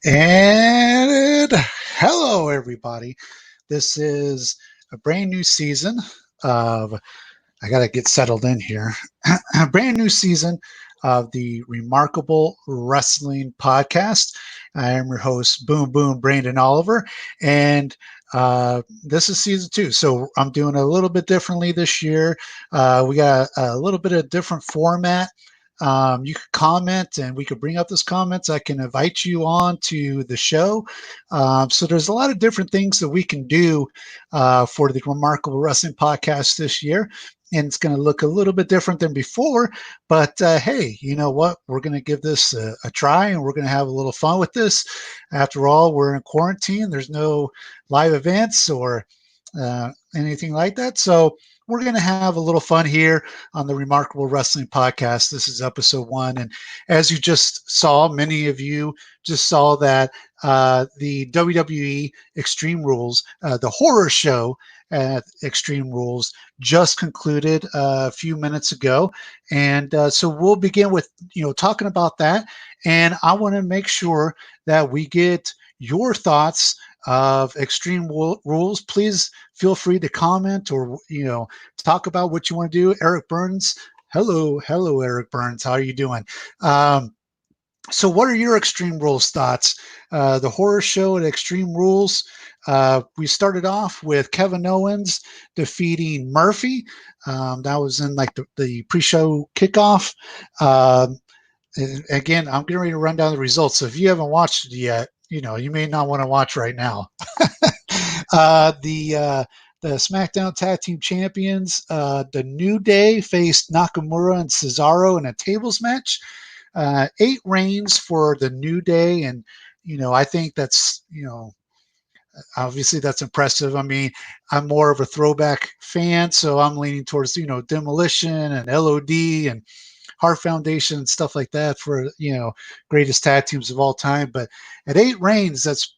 And hello, everybody. This is a brand new season of, I got to get settled in here, a brand new season of the Remarkable Wrestling Podcast. I am your host, Boom Boom Brandon Oliver, and this is season 2. So I'm doing a little bit differently this year. We got a little bit of different format. You could comment and we could bring up those comments. I can invite you on to the show. So there's a lot of different things that we can do for the Remarkable Wrestling Podcast this year. And it's going to look a little bit different than before. But hey, you know what? We're going to give this a try and we're going to have a little fun with this. After all, we're in quarantine. There's no live events or anything like that. So we're going to have a little fun here on the Remarkable Wrestling Podcast. This is episode 1. And as you just saw, many of you just saw that the WWE Extreme Rules, the horror show at Extreme Rules, just concluded a few minutes ago. And so we'll begin with, talking about that. And I want to make sure that we get your thoughts of Extreme Rules. Please feel free to comment or, talk about what you want to do. Eric Burns. Hello, Eric Burns. How are you doing? So what are your Extreme Rules thoughts? The horror show at Extreme Rules. We started off with Kevin Owens defeating Murphy. That was in like the pre-show kickoff. Again, I'm getting ready to run down the results. So if you haven't watched it yet, you may not want to watch right now. The SmackDown Tag Team Champions, the New Day faced Nakamura and Cesaro in a tables match. 8 reigns for the New Day, and I think that's obviously that's impressive. I mean, I'm more of a throwback fan, so I'm leaning towards Demolition and LOD and Heart Foundation and stuff like that for greatest tag teams of all time. But at 8 reigns, that's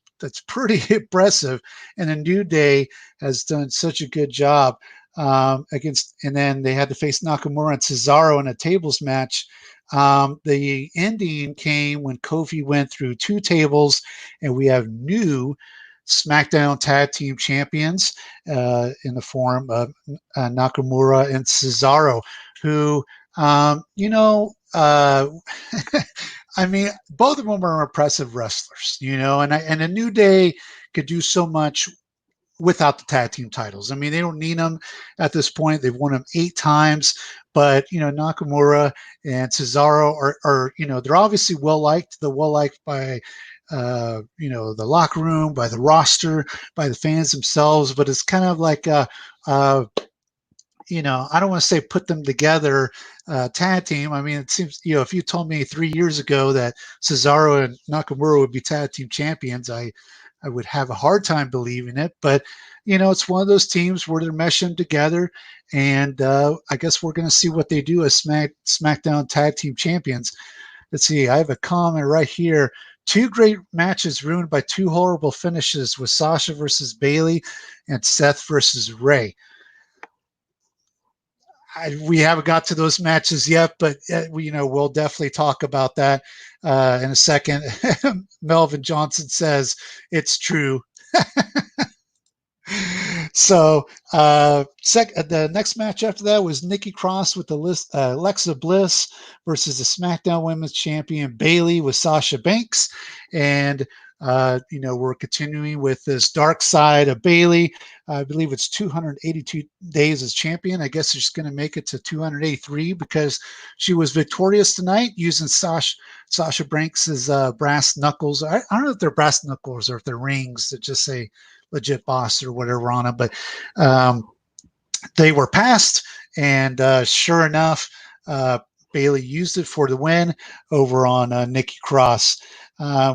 pretty impressive. And the New Day has done such a good job against. And then they had to face Nakamura and Cesaro in a tables match. The ending came when Kofi went through 2 tables, and we have new SmackDown Tag Team Champions in the form of Nakamura and Cesaro, who I mean, both of them are impressive wrestlers, and a New Day could do so much without the tag team titles. I mean, they don't need them at this point. They've won them 8 times, but Nakamura and Cesaro are they're obviously well liked. They're well liked by the locker room, by the roster, by the fans themselves. But it's kind of like I don't want to say put them together tag team. I mean, it seems, if you told me 3 years ago that Cesaro and Nakamura would be tag team champions, I would have a hard time believing it. But, it's one of those teams where they're meshing together. And I guess we're going to see what they do as SmackDown tag team champions. Let's see. I have a comment right here. 2 great matches ruined by 2 horrible finishes with Sasha versus Bayley and Seth versus Ray. We haven't got to those matches yet, but we'll definitely talk about that in a second. Melvin Johnson says it's true. So the next match after that was Nikki Cross with Alexa Bliss versus the SmackDown Women's Champion Bayley with Sasha Banks, and we're continuing with this dark side of Bayley. I believe it's 282 days as champion. I guess she's going to make it to 283 because she was victorious tonight using Sasha Banks' brass knuckles. I don't know if they're brass knuckles or if they're rings that just say legit boss or whatever on them, but they were passed, and sure enough, Bayley used it for the win over on Nikki Cross.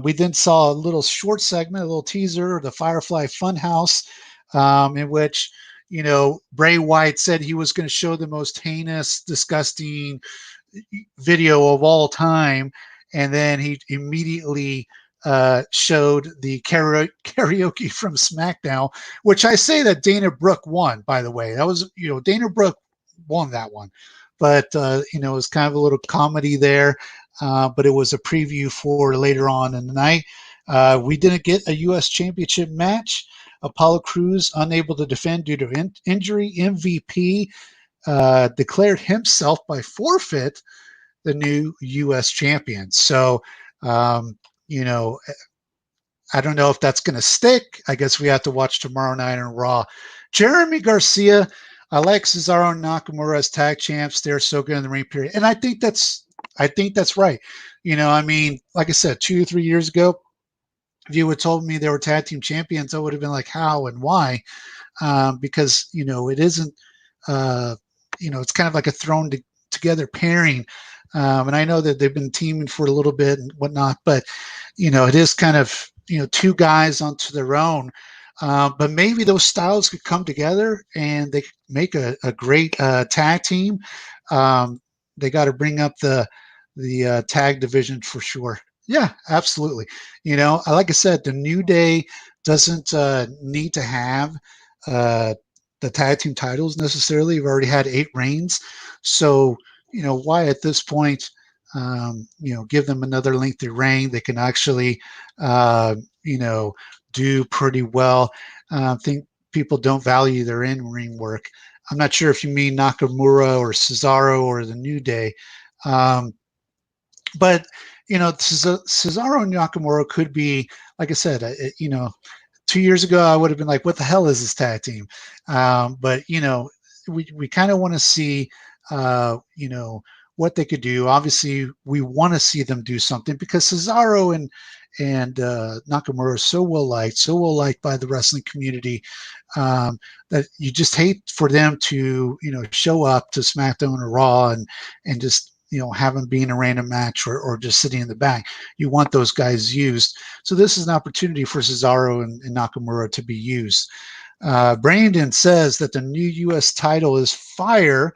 We then saw a little short segment, a little teaser of the Firefly Funhouse, in which, Bray Wyatt said he was going to show the most heinous, disgusting video of all time. And then he immediately showed the karaoke from SmackDown, which I say that Dana Brooke won, by the way. That was, Dana Brooke won that one. But, it was kind of a little comedy there. But it was a preview for later on in the night. We didn't get a U.S. Championship match. Apollo Crews unable to defend due to injury. MVP declared himself by forfeit the new U.S. champion. So, you know, I don't know if that's going to stick. I guess we have to watch tomorrow night on Raw. Jeremy Garcia, I like Cesaro and Nakamura as tag champs. They're so good in the ring period, and I think that's right. You know, I mean, like I said, 2 or 3 years ago, if you had told me they were tag team champions, I would have been like, how and why? Because you know, it isn't. You know, it's kind of like a together pairing. And I know that they've been teaming for a little bit and whatnot, but you know, it is kind of, you know, two guys onto their own. But maybe those styles could come together and they could make a great tag team. They got to bring up the tag division for sure. Yeah, absolutely. You know, like I said, the New Day doesn't need to have uh, the tag team titles necessarily. We've already had 8 reigns, so you know why at this point, you know, give them another lengthy reign. They can actually, you know, do pretty well. I think people don't value their in-ring work. I'm not sure if you mean Nakamura or Cesaro or the New Day. But you know, Cesaro and Nakamura could be, like I said, you know, 2 years ago I would have been like, "What the hell is this tag team?" But you know, we kind of want to see, you know, what they could do. Obviously, we want to see them do something because Cesaro and Nakamura are so well liked by the wrestling community, that you just hate for them to, you know, show up to SmackDown or Raw and just, you know, have them be in a random match or just sitting in the back. You want those guys used. So this is an opportunity for Cesaro and Nakamura to be used. Brandon says that the new U.S. title is fire.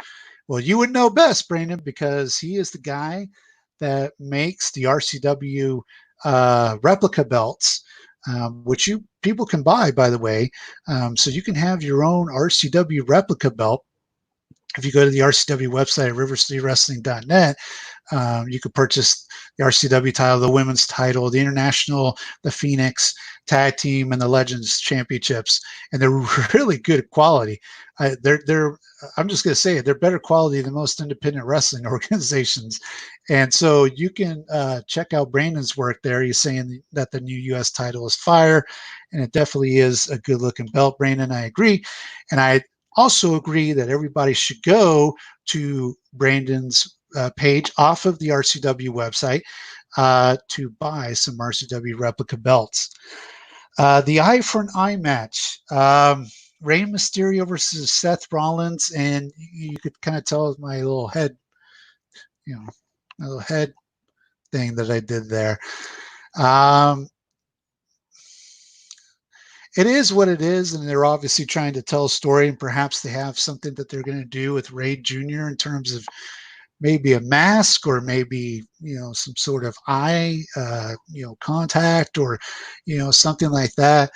Well, you would know best, Brandon, because he is the guy that makes the RCW replica belts, which you people can buy, by the way. So you can have your own RCW replica belt. If you go to the RCW website at rivercitywrestling.net, you could purchase the RCW title, the women's title, the international, the Phoenix tag team, and the Legends championships, and they're really good quality. They're I'm just going to say it, they're better quality than most independent wrestling organizations, and so you can check out Brandon's work there. He's saying that the new U.S. title is fire, and it definitely is a good looking belt. Brandon, I agree, and I also agree that everybody should go to Brandon's page off of the RCW website to buy some RCW replica belts. The eye for an eye match. Rey Mysterio versus Seth Rollins, and you could kind of tell my little head, you know, my little head thing that I did there. It is what it is, and they're obviously trying to tell a story, and perhaps they have something that they're going to do with Ray Jr. in terms of maybe a mask or maybe, you know, some sort of eye, you know, contact or, you know, something like that.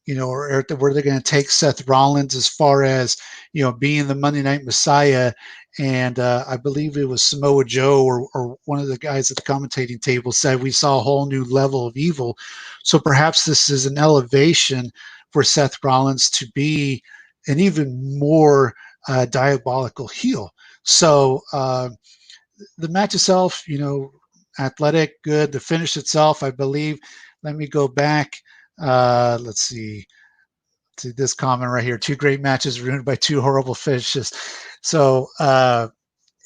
You know, or where they're going to take Seth Rollins as far as, you know, being the Monday Night Messiah. And I believe it was Samoa Joe or one of the guys at the commentating table said we saw a whole new level of evil. So perhaps this is an elevation for Seth Rollins to be an even more diabolical heel. So the match itself, you know, athletic, good. The finish itself, I believe. Let me go back. Let's see. To this comment right here: 2 great matches ruined by 2 horrible finishes. So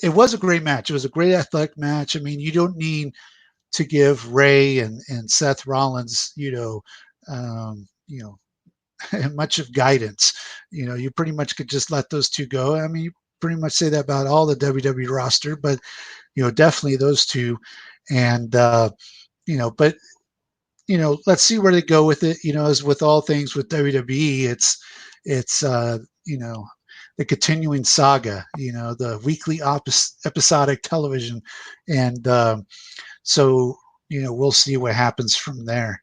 it was a great match. It was a great athletic match. I mean, you don't need to give Ray and Seth Rollins, you know, much of guidance. You know, you pretty much could just let those two go. I mean, you pretty much say that about all the WWE roster, but you know, definitely those two. And you know, but you know, let's see where they go with it. You know, as with all things with WWE, it's you know, the continuing saga. You know, the weekly episodic television, and so you know, we'll see what happens from there.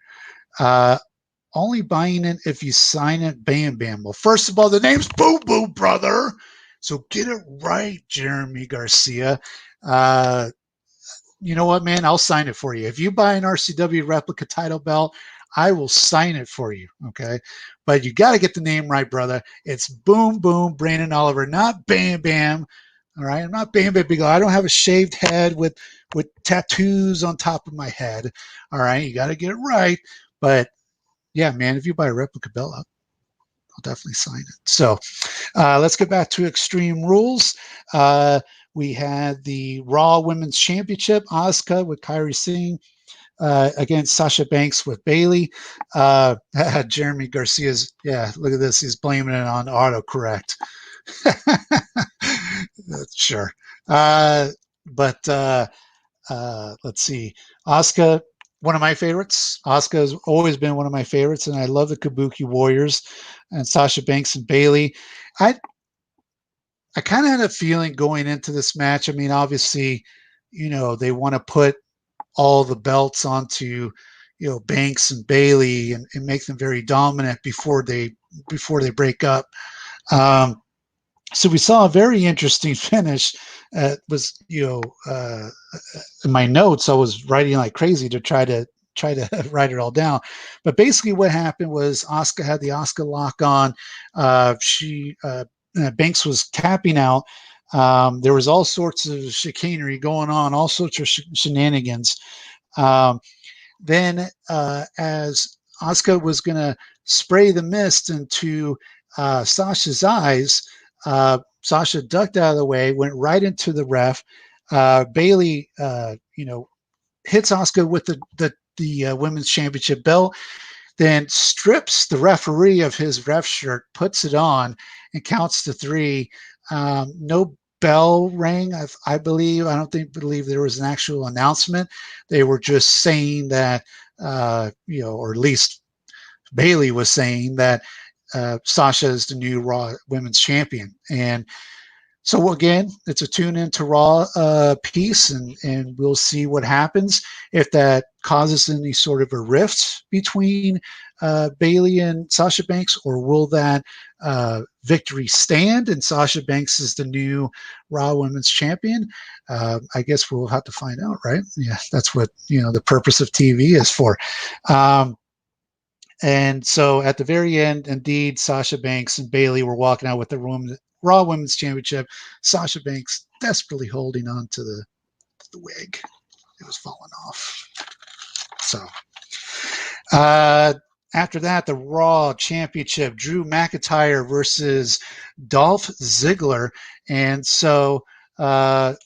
Only buying it if you sign it, Bam Bam. Well, first of all, the name's Boo Boo Brother, so get it right, Jeremy Garcia. you know what, man? I'll sign it for you. If you buy an RCW replica title belt, I will sign it for you. Okay. But you got to get the name right, brother. It's Boom Boom Brandon Oliver, not Bam Bam. All right. I'm not Bam Bam Bigelow. I don't have a shaved head with tattoos on top of my head. All right. You got to get it right. But yeah, man, if you buy a replica belt, I'll definitely sign it. So let's get back to Extreme Rules. We had the Raw Women's Championship, Asuka with Kairi Singh against Sasha Banks with Bayley. Jeremy Garcia's, yeah, look at this. He's blaming it on autocorrect. Sure. But let's see. Asuka, one of my favorites. Asuka has always been one of my favorites, and I love the Kabuki Warriors and Sasha Banks and Bayley. I kind of had a feeling going into this match. I mean, obviously, they want to put all the belts onto, Banks and Bayley and make them very dominant before they break up. So we saw a very interesting finish. Was in my notes I was writing like crazy to try to write it all down, but basically what happened was Asuka had the Asuka lock on. Banks was tapping out. There was all sorts of chicanery going on, all sorts of shenanigans. Then as Asuka was going to spray the mist into Sasha's eyes, Sasha ducked out of the way, went right into the ref. Bayley, hits Asuka with the women's championship belt, then strips the referee of his ref shirt, puts it on, and counts to 3. No bell rang, I believe. I don't believe there was an actual announcement. They were just saying that, or at least Bayley was saying that Sasha is the new Raw Women's Champion. And so again, it's a tune into Raw piece, and we'll see what happens. If that causes any sort of a rift between Bayley and Sasha Banks, or will that victory stand and Sasha Banks is the new Raw Women's Champion? I guess we'll have to find out, right? Yeah, that's what the purpose of TV is for. And so at the very end, indeed, Sasha Banks and Bayley were walking out with the Raw Women's Championship. Sasha Banks desperately holding on to the wig. It was falling off. So after that, the Raw Championship, Drew McIntyre versus Dolph Ziggler. And so, it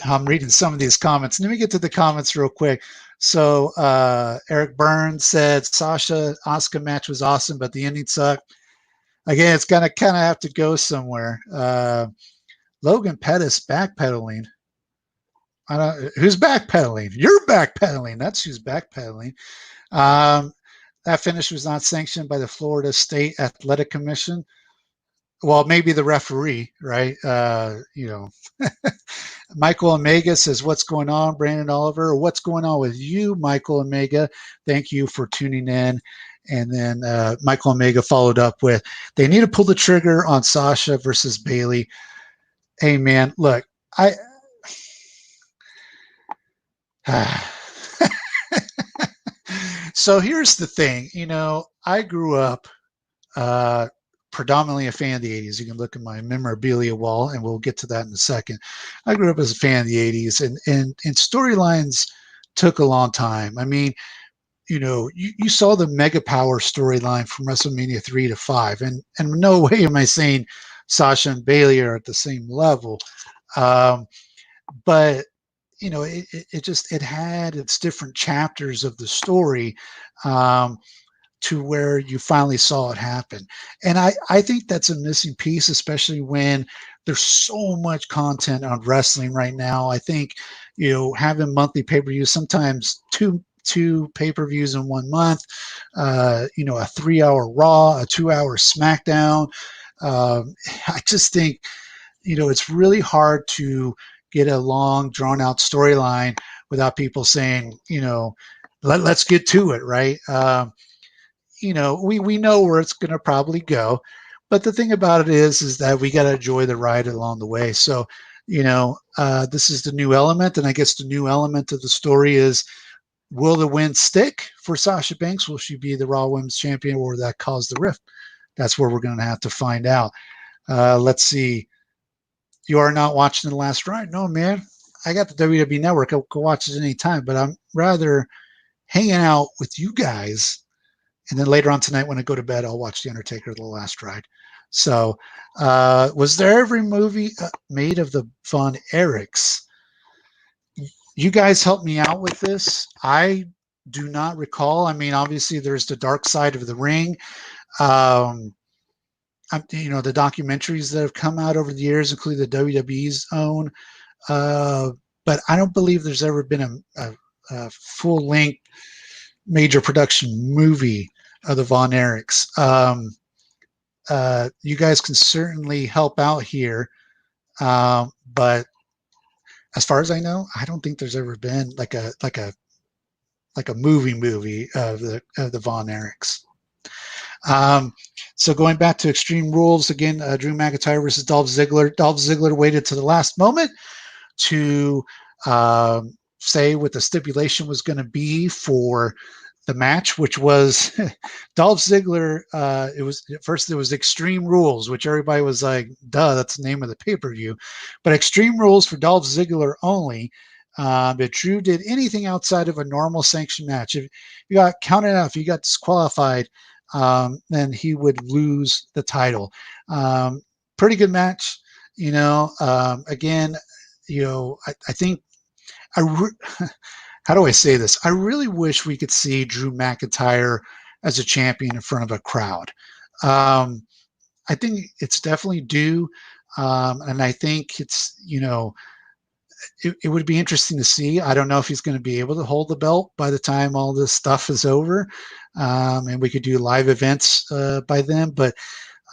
I'm reading some of these comments. Let me get to the comments real quick. So Eric Burns said Sasha Asuka match was awesome, but the ending sucked. Again, it's gonna kind of have to go somewhere. Logan Pettis backpedaling. Who's backpedaling? You're backpedaling. That's who's backpedaling. That finish was not sanctioned by the Florida State Athletic Commission. Well, maybe the referee, right? Michael Omega says, "What's going on, Brandon Oliver? What's going on with you, Michael Omega? Thank you for tuning in." And then Michael Omega followed up with, "They need to pull the trigger on Sasha versus Bayley." Hey, man, look, so here's the thing. I grew up predominantly a fan of the 80s. You can look at my memorabilia wall, and we'll get to that in a second. I grew up as a fan of the 80s, and storylines took a long time. I mean, you saw the Mega Power storyline from WrestleMania 3 to 5, and no way am I saying Sasha and Bayley are at the same level. But it had its different chapters of the story to where you finally saw it happen. And I think that's a missing piece, especially when there's so much content on wrestling right now. I think, having monthly pay-per-views, sometimes two pay-per-views in 1 month, a 3-hour Raw, a 2-hour SmackDown. I just think, it's really hard to get a long, drawn-out storyline without people saying, let's get to it, right? We know where it's going to probably go, but the thing about it is that we got to enjoy the ride along the way. So This is the new element, and I guess the new element of the story is, will the win stick for Sasha Banks? Will she be the Raw Women's Champion, or will that cause the rift? That's where we're going to have to find out. Let's see. You are not watching The Last Ride? No, man. I got the WWE Network. I'll go watch it anytime, but I'm rather hanging out with you guys. And then later on tonight, when I go to bed, I'll watch The Undertaker: The Last Ride. So, was there every movie made of the Von Erichs? You guys help me out with this. I do not recall. I mean, obviously, there's the Dark Side of the Ring. The documentaries that have come out over the years, including the WWE's own. But I don't believe there's ever been a full-length major production movie of the Von Erichs. You guys can certainly help out here, but as far as I know, I don't think there's ever been like a movie of the Von Erichs. So going back to Extreme Rules again, Drew McIntyre versus Dolph Ziggler. Dolph Ziggler waited to the last moment to say what the stipulation was going to be for the match, which was Dolph Ziggler. It was Extreme Rules, which everybody was like, duh, that's the name of the pay-per-view. But Extreme Rules for Dolph Ziggler only. If Drew did anything outside of a normal sanctioned match, if you got counted out, if you got disqualified, then he would lose the title. Pretty good match. Again, I think how do I say this? I really wish we could see Drew McIntyre as a champion in front of a crowd. I think it's definitely due. And I think it's, it would be interesting to see. I don't know if he's going to be able to hold the belt by the time all this stuff is over. And we could do live events by then. But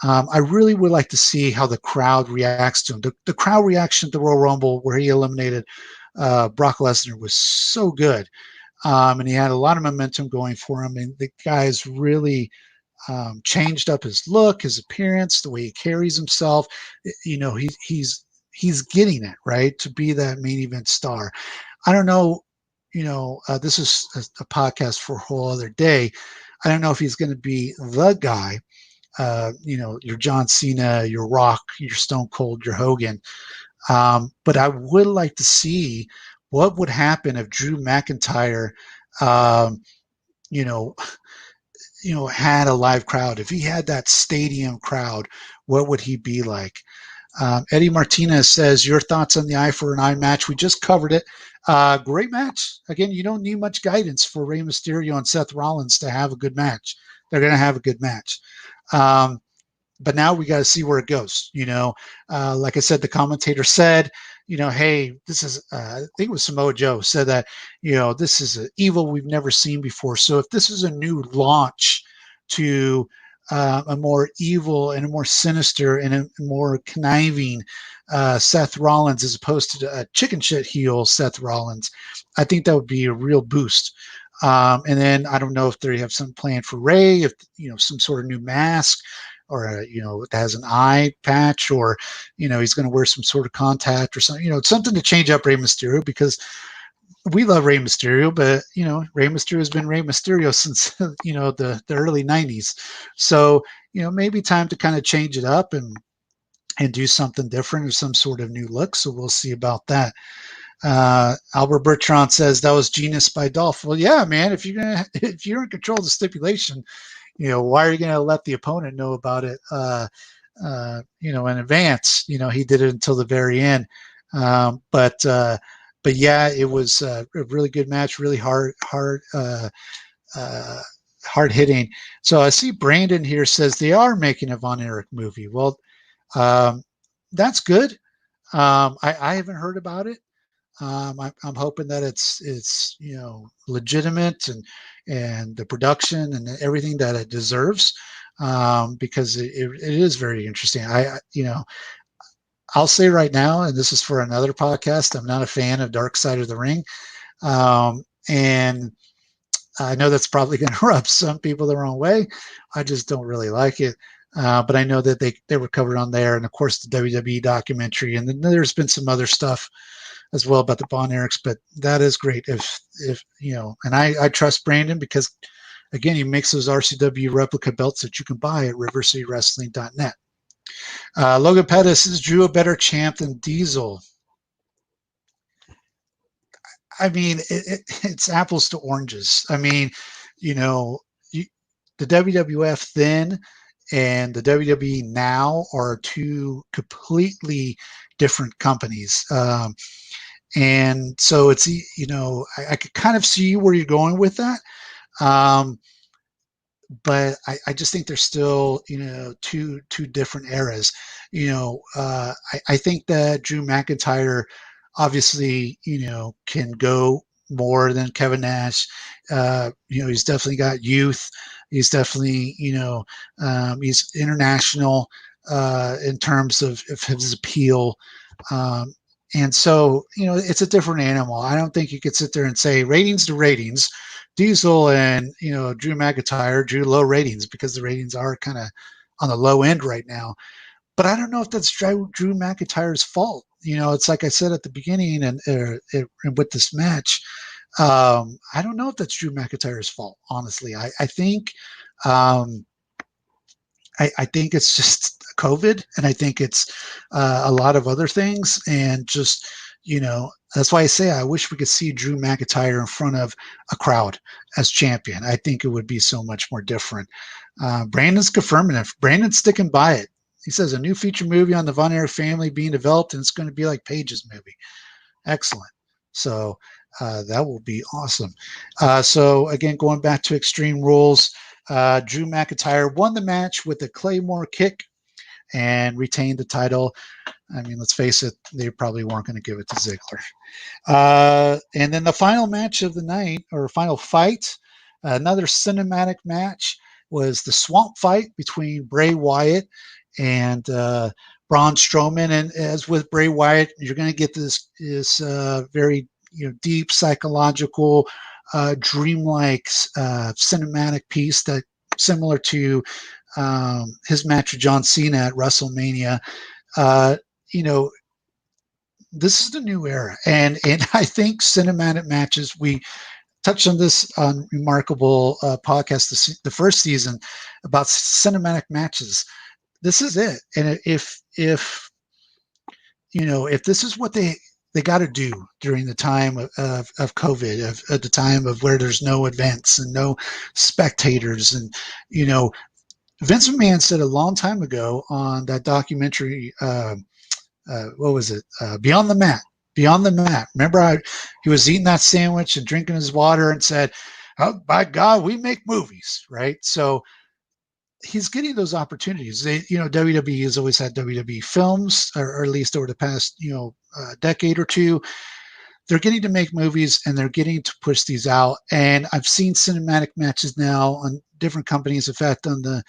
I really would like to see how the crowd reacts to him. The crowd reaction to the Royal Rumble, where he eliminated Brock Lesnar, was so good. And he had a lot of momentum going for him. And the guy's really changed up his look, his appearance, the way he carries himself. He's getting it, right, to be that main event star. I don't know, this is a podcast for a whole other day. I don't know if he's going to be the guy, your John Cena, your Rock, your Stone Cold, your Hogan. But I would like to see what would happen if Drew McIntyre, had a live crowd. If he had that stadium crowd, what would he be like? Eddie Martinez says, your thoughts on the eye for an eye match? We just covered it. Great match. Again, you don't need much guidance for Rey Mysterio and Seth Rollins to have a good match. They're going to have a good match. But now we got to see where it goes. Like I said, the commentator said, hey, this is, I think it was Samoa Joe said that, this is an evil we've never seen before. So if this is a new launch to a more evil and a more sinister and a more conniving Seth Rollins, as opposed to a chicken shit heel Seth Rollins, I think that would be a real boost. And then I don't know if they have some plan for Ray, if some sort of new mask, or it has an eye patch, or he's going to wear some sort of contact or something, something to change up Rey Mysterio, because we love Rey Mysterio, but Rey Mysterio has been Rey Mysterio since the early 90s. So maybe time to kind of change it up and do something different, or some sort of new look. So we'll see about that. Albert Bertrand says that was genius by Dolph. Well, yeah, man, if you're in control of the stipulation, why are you going to let the opponent know about it, in advance? He did it until the very end. But yeah, it was a really good match, really hard hitting. So I see Brandon here says they are making a Von Erich movie. Well, that's good. I haven't heard about it. I'm hoping that it's legitimate and the production and everything that it deserves, because it is very interesting. I'll say right now, and this is for another podcast, I'm not a fan of Dark Side of the Ring, and I know that's probably going to rub some people the wrong way. I just don't really like it. but I know that they were covered on there, and of course the WWE documentary, and then there's been some other stuff as well about the Von Erichs. But that is great if and I trust Brandon because again he makes those RCW replica belts that you can buy at RiverCityWrestling.net. Logan Pettis is Drew a better champ than Diesel. I mean, it's apples to oranges. I mean, the WWF then and the WWE now are two completely different companies. And so it's, I could kind of see where you're going with that. But I just think they're still, two different eras. I think that Drew McIntyre obviously, can go more than Kevin Nash. He's definitely got youth. He's definitely, he's international in terms of his appeal. And so, it's a different animal. I don't think you could sit there and say ratings to ratings. Diesel and Drew McIntyre drew low ratings because the ratings are kind of on the low end right now. But I don't know if that's Drew McIntyre's fault. It's like I said at the beginning, and with this match, I don't know if that's Drew McIntyre's fault. Honestly, I think I think it's just COVID, and I think it's a lot of other things, and just that's why I say I wish we could see Drew McIntyre in front of a crowd as champion. I think it would be so much more different. Brandon's confirming it. Brandon's sticking by it. He says a new feature movie on the Von Erich family being developed, and it's going to be like Paige's movie. Excellent. So that will be awesome. So again, going back to Extreme Rules, Drew McIntyre won the match with a Claymore kick and retained the title. I mean, let's face it, they probably weren't going to give it to Ziggler. And then the final match of the night, or final fight, another cinematic match, was the swamp fight between Bray Wyatt and Braun Strowman. And as with Bray Wyatt, you're going to get this very deep psychological, dreamlike cinematic piece that similar to his match with John Cena at WrestleMania. This is the new era, and I think cinematic matches. We touched on this on Remarkable podcast the first season about cinematic matches. This is it, and if this is what they got to do during the time of COVID, at the time of where there's no events and no spectators, and Vince McMahon said a long time ago on that documentary, what was it? Beyond the Mat. Beyond the Mat. Remember, he was eating that sandwich and drinking his water and said, "Oh, by God, we make movies," right? So he's getting those opportunities. WWE has always had WWE films, or at least over the past, decade or two. They're getting to make movies, and they're getting to push these out. And I've seen cinematic matches now on different companies. In fact, on the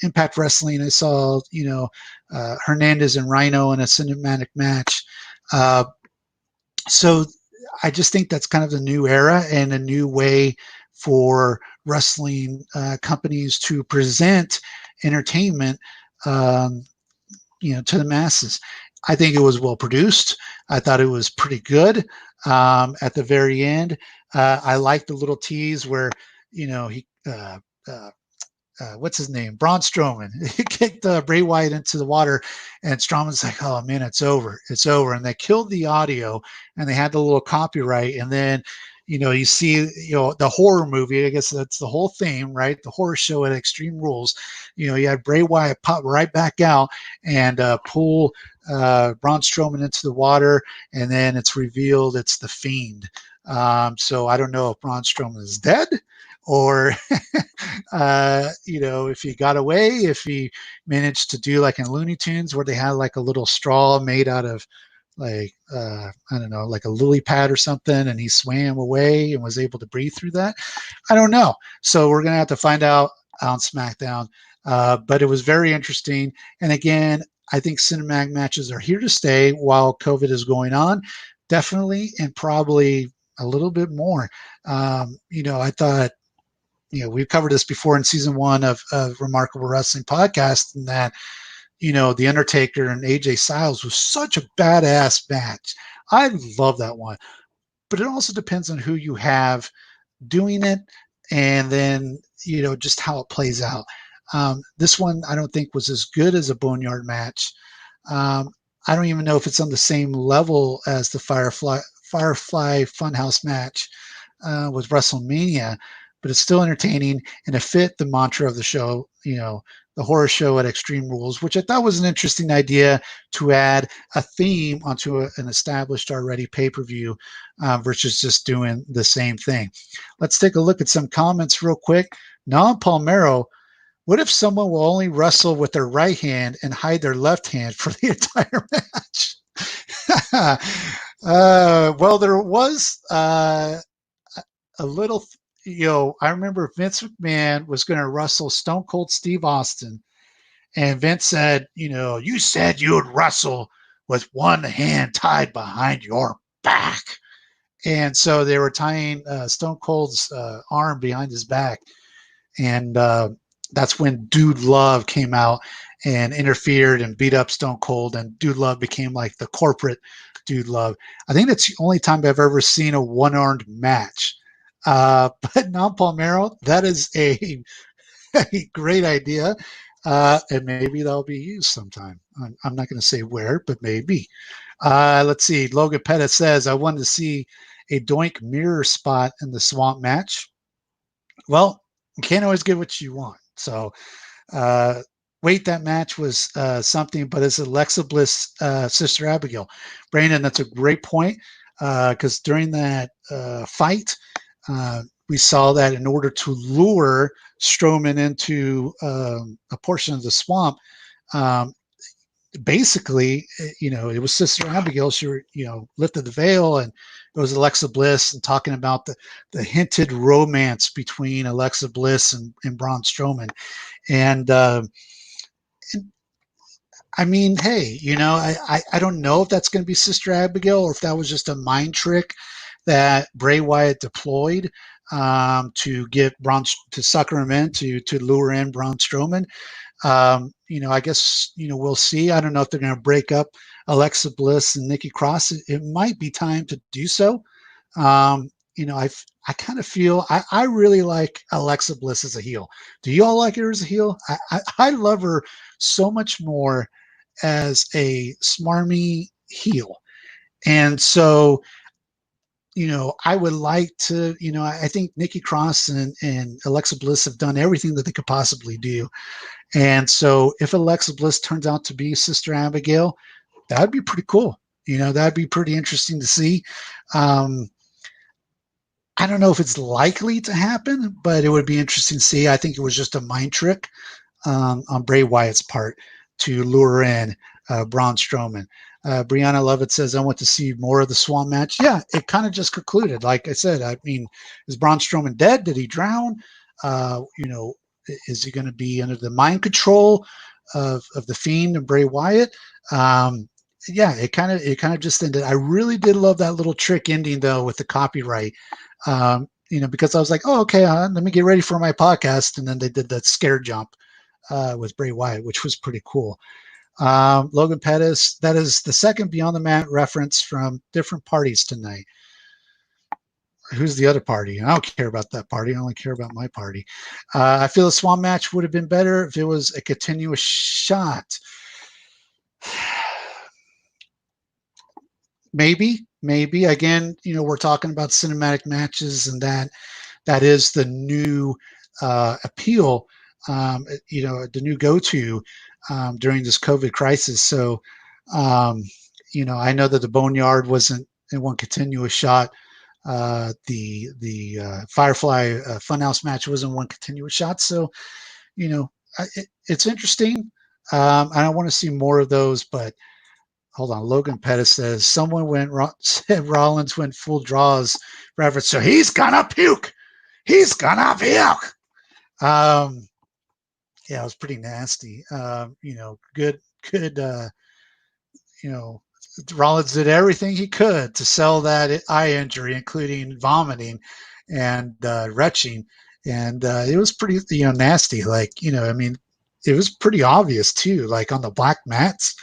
Impact Wrestling, I saw, Hernandez and Rhino in a cinematic match. So I just think that's kind of the new era and a new way for wrestling companies to present entertainment, to the masses. I think it was well produced. I thought it was pretty good. At the very end, I liked the little tease where, he, what's his name? Braun Strowman. He kicked Bray Wyatt into the water, and Strowman's like, "Oh man, it's over. It's over." And they killed the audio, and they had the little copyright. And then, you see, the horror movie. I guess that's the whole theme, right? The horror show at Extreme Rules. You had Bray Wyatt pop right back out and pull Braun Strowman into the water, and then it's revealed it's the Fiend. So I don't know if Braun Strowman is dead, or if he got away, if he managed to do like in Looney Tunes where they had like a little straw made out of like I don't know, like a lily pad or something, and he swam away and was able to breathe through that. I don't know. So we're gonna have to find out on SmackDown. But it was very interesting. And again, I think cinematic matches are here to stay while COVID is going on, definitely, and probably a little bit more. I thought we've covered this before in season 1 of Remarkable Wrestling Podcast, and that, The Undertaker and AJ Styles was such a badass match. I love that one. But it also depends on who you have doing it, and then, just how it plays out. This one I don't think was as good as a Boneyard match. I don't even know if it's on the same level as the Firefly Funhouse match with WrestleMania, but it's still entertaining, and it fit the mantra of the show, the horror show at Extreme Rules, which I thought was an interesting idea, to add a theme onto an established already pay-per-view versus just doing the same thing. Let's take a look at some comments real quick. Nam Palmero, what if someone will only wrestle with their right hand and hide their left hand for the entire match? Well, there was a little, I remember Vince McMahon was going to wrestle Stone Cold Steve Austin, and Vince said, you said you would wrestle with one hand tied behind your back. And so they were tying Stone Cold's arm behind his back. And that's when Dude Love came out and interfered and beat up Stone Cold, and Dude Love became like the corporate Dude Love. I think that's the only time I've ever seen a one-armed match. But Nam Palmero, that is a great idea. And maybe that'll be used sometime. I'm not going to say where, but maybe. Let's see. Logan Pettit says, I wanted to see a Doink mirror spot in the Swamp match. Well, you can't always get what you want. So, wait, that match was something, but it's Alexa Bliss, Sister Abigail. Brandon, that's a great point, because during that fight, we saw that in order to lure Strowman into a portion of the swamp, basically, it was Sister Abigail. She, lifted the veil, and it was Alexa Bliss, and talking about the hinted romance between Alexa Bliss and Braun Strowman. And I mean, hey, I don't know if that's going to be Sister Abigail, or if that was just a mind trick that Bray Wyatt deployed to get Braun, to sucker him in, to lure in Braun Strowman. I guess, we'll see. I don't know if they're going to break up Alexa Bliss and Nikki Cross. It might be time to do so. I kind of feel I really like Alexa Bliss as a heel. Do you all like her as a heel? I love her so much more as a smarmy heel. And so, I would like to, I think Nikki Cross and Alexa Bliss have done everything that they could possibly do. And so if Alexa Bliss turns out to be Sister Abigail, that'd be pretty cool. That'd be pretty interesting to see. I don't know if it's likely to happen, but it would be interesting to see. I think it was just a mind trick on Bray Wyatt's part to lure in Braun Strowman. Brianna Lovett says, I want to see more of the Swamp match. Yeah, it kind of just concluded. Like I said, I mean, is Braun Strowman dead? Did he drown? Is he going to be under the mind control of the Fiend and Bray Wyatt? Yeah, it kind of just ended. I really did love that little trick ending, though, with the copyright. Because I was like, oh, okay, let me get ready for my podcast. And then they did that scare jump with Bray Wyatt, which was pretty cool. Logan Pettis, that is the second Beyond the Mat reference from different parties tonight. Who's the other party? I don't care about that party. I only care about my party. I feel the Swamp match would have been better if it was a continuous shot. Maybe. Again, we're talking about cinematic matches, and that is the new appeal, the new go-to during this COVID crisis. So, I know that the Boneyard wasn't in one continuous shot. The Firefly Funhouse match wasn't one continuous shot. So, it's interesting. I want to see more of those, but hold on. Logan Pettis says said Rollins went full draws reference. So he's gonna puke. He's gonna puke. Yeah, it was pretty nasty. Good. Rollins did everything he could to sell that eye injury, including vomiting and retching. and it was pretty, nasty. Like, I mean, it was pretty obvious too. Like on the black mats,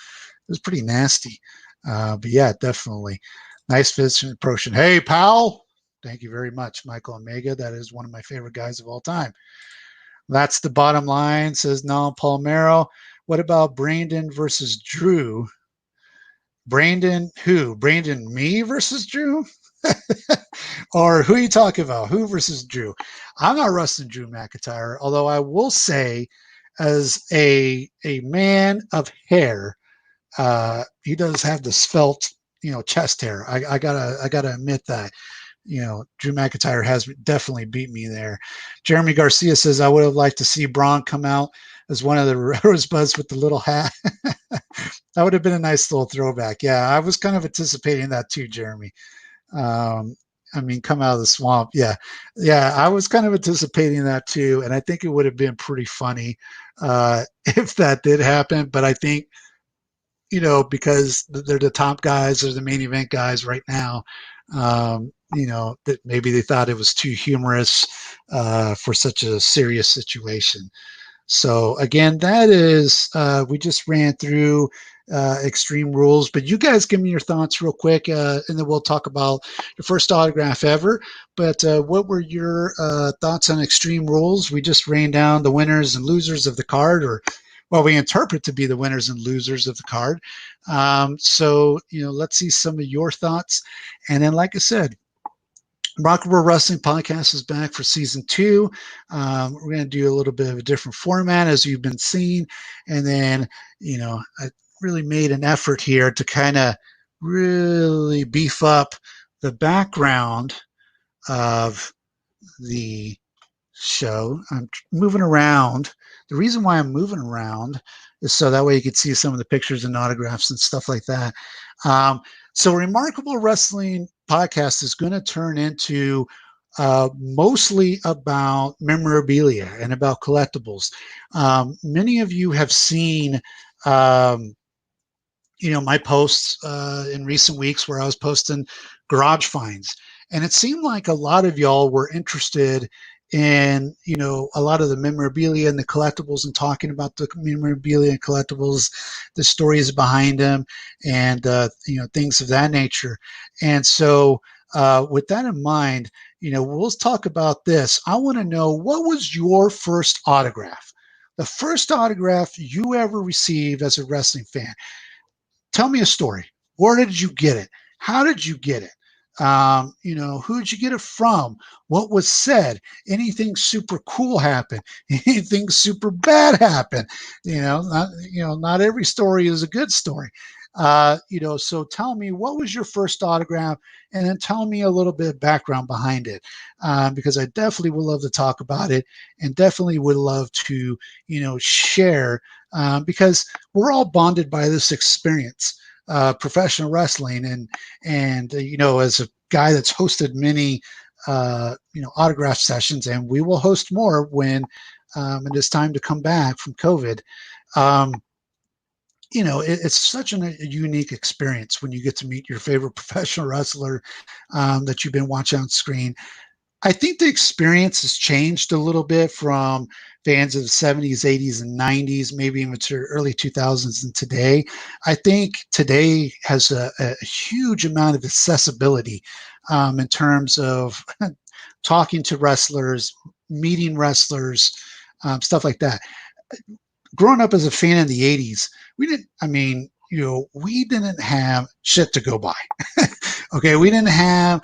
it was pretty nasty. But yeah, definitely nice vision approach. Hey, pal. Thank you very much, Michael Omega. That is one of my favorite guys of all time. That's the bottom line, says Nolan Palmero. What about Brandon versus Drew? Brandon who? Brandon me versus Drew? Or who are you talking about? Who versus Drew? I'm not wrestling Drew McIntyre, although I will say, as a man of hair, he does have the svelte, chest hair. I gotta admit that. Drew McIntyre has definitely beat me there. Jeremy Garcia says, I would have liked to see Braun come out as one of the Rosebuds with the little hat. That would have been a nice little throwback. Yeah, I was kind of anticipating that too, Jeremy. I mean, come out of the swamp. Yeah. Yeah. I was kind of anticipating that too. And I think it would have been pretty funny if that did happen. But I think, because they're the top guys, they're the main event guys right now, that maybe they thought it was too humorous for such a serious situation. So again, that is, we just ran through Extreme Rules, but you guys give me your thoughts real quick, and then we'll talk about your first autograph ever. But what were your thoughts on Extreme Rules? We just ran down the winners and losers of the card, or well, we interpret to be the winners and losers of the card. So, let's see some of your thoughts. And then, like I said, Rockable Wrestling Podcast is back for season 2. We're going to do a little bit of a different format, as you've been seeing. And then, I really made an effort here to kind of really beef up the background of the show. I'm moving around. The reason why I'm moving around is so that way you can see some of the pictures and autographs and stuff like that. So Remarkable Wrestling Podcast is going to turn into mostly about memorabilia and about collectibles. Many of you have seen my posts in recent weeks where I was posting garage finds. And it seemed like a lot of y'all were interested in, a lot of the memorabilia and the collectibles, and talking about the memorabilia and collectibles, the stories behind them, and, things of that nature. And so with that in mind, we'll talk about this. I want to know, what was your first autograph? The first autograph you ever received as a wrestling fan? Tell me a story. Where did you get it? How did you get it? Who did you get it from? What was said? Anything super cool happened? Anything super bad happened? Not every story is a good story. So tell me, what was your first autograph, and then tell me a little bit of background behind it, because I definitely would love to talk about it, and definitely would love to, share, because we're all bonded by this experience, professional wrestling, and as a guy that's hosted many autograph sessions, and we will host more when it is time to come back from COVID. It's such a unique experience when you get to meet your favorite professional wrestler that you've been watching on screen. I think the experience has changed a little bit from fans of the 70s, 80s, and 90s, maybe even to early 2000s and today. I think today has a huge amount of accessibility in terms of talking to wrestlers, meeting wrestlers, stuff like that. Growing up as a fan in the 80s, we didn't have shit to go by. Okay, we didn't have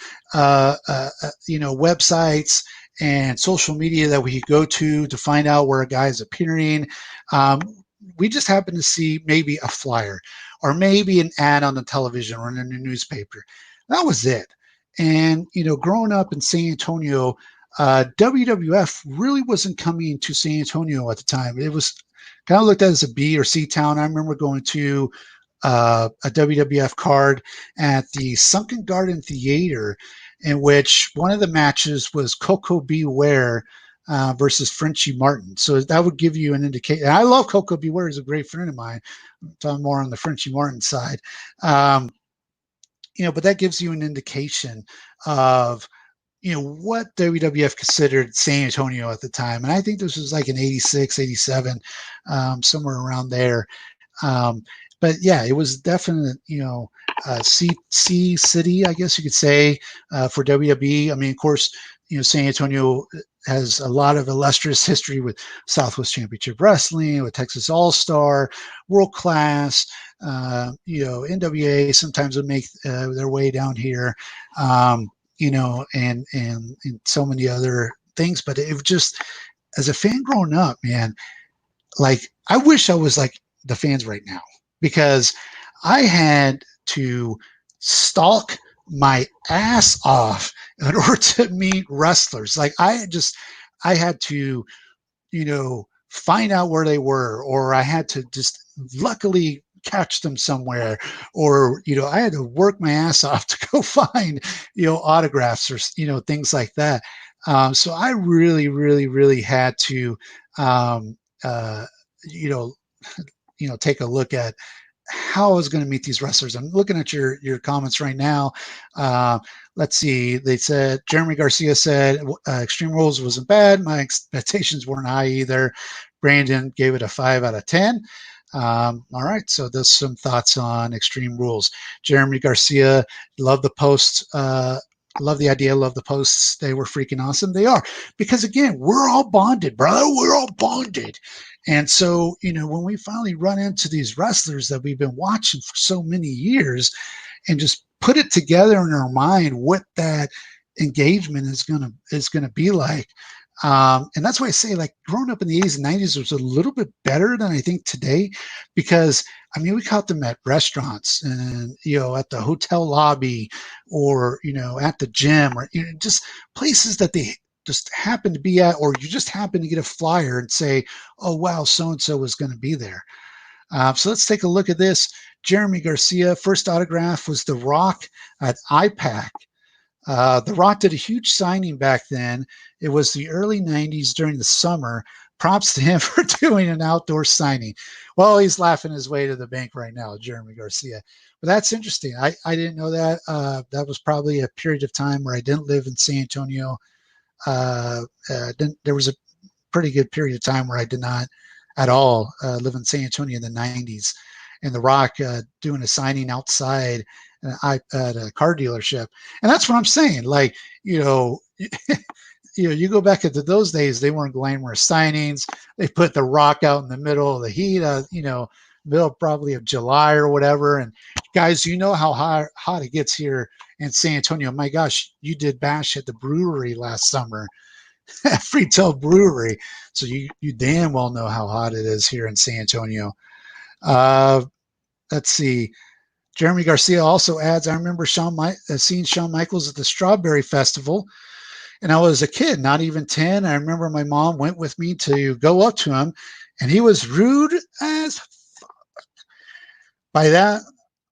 websites and social media that we could go to find out where a guy is appearing. We just happened to see maybe a flyer or maybe an ad on the television or in a newspaper. That was it. And growing up in San Antonio, WWF really wasn't coming to San Antonio at the time. It was kind of looked at as a B or C town. I remember going to a WWF card at the Sunken Garden Theater, in which one of the matches was Coco Beware versus Frenchie Martin. So that would give you an indication. I love Coco Beware; he's a great friend of mine. I'm talking more on the Frenchie Martin side. But that gives you an indication of what WWF considered San Antonio at the time. And I think this was like in 86, 87, somewhere around there. But yeah, it was definite, C city, I guess you could say, for WWE. I mean, of course, San Antonio has a lot of illustrious history with Southwest Championship Wrestling, with Texas All Star, World Class, NWA sometimes would make their way down here, and so many other things. But it was just, as a fan growing up, man, like I wish I was like the fans right now, because I had to stalk my ass off in order to meet wrestlers. Like I had to, find out where they were, or I had to just luckily catch them somewhere, or, I had to work my ass off to go find, autographs or, things like that. So I really, really, really had to, uh, you know, take a look at how I was going to meet these wrestlers. I'm looking at your comments right now. Let's see. They said Jeremy Garcia said Extreme Rules wasn't bad. My expectations weren't high either. Brandon gave it a 5 out of 10. All right, so there's some thoughts on Extreme Rules. Jeremy Garcia, love the posts. Love the idea. Love the posts. They were freaking awesome. They are, because again, we're all bonded, brother. We're all bonded. And so, when we finally run into these wrestlers that we've been watching for so many years, and just put it together in our mind what that engagement is gonna be like. And that's why I say, like, growing up in the 80s and 90s was a little bit better than I think today, because I mean, we caught them at restaurants and, at the hotel lobby, or, at the gym, or, just places that they just happen to be at, or you just happen to get a flyer and say, oh, wow, so-and-so was going to be there. So let's take a look at this. Jeremy Garcia, first autograph was The Rock at IPAC. The Rock did a huge signing back then. It was the early 90s during the summer. Props to him for doing an outdoor signing. Well, he's laughing his way to the bank right now, Jeremy Garcia. But that's interesting. I didn't know that. That was probably a period of time where I didn't live in San Antonio. There was a pretty good period of time where I did not at all live in San Antonio in the 90s. And The Rock doing a signing outside at a car dealership. And that's what I'm saying. Like, you go back into those days, they weren't glamorous signings. They put The Rock out in the middle of the heat, middle probably of July or whatever. And guys, how hot it gets here in San Antonio. My gosh, you did Bash at the brewery last summer, Frito Brewery. So you damn well know how hot it is here in San Antonio. Let's see. Jeremy Garcia also adds, I remember seeing Shawn Michaels at the Strawberry Festival, and I was a kid, not even 10. I remember my mom went with me to go up to him, and he was rude as fuck. By that,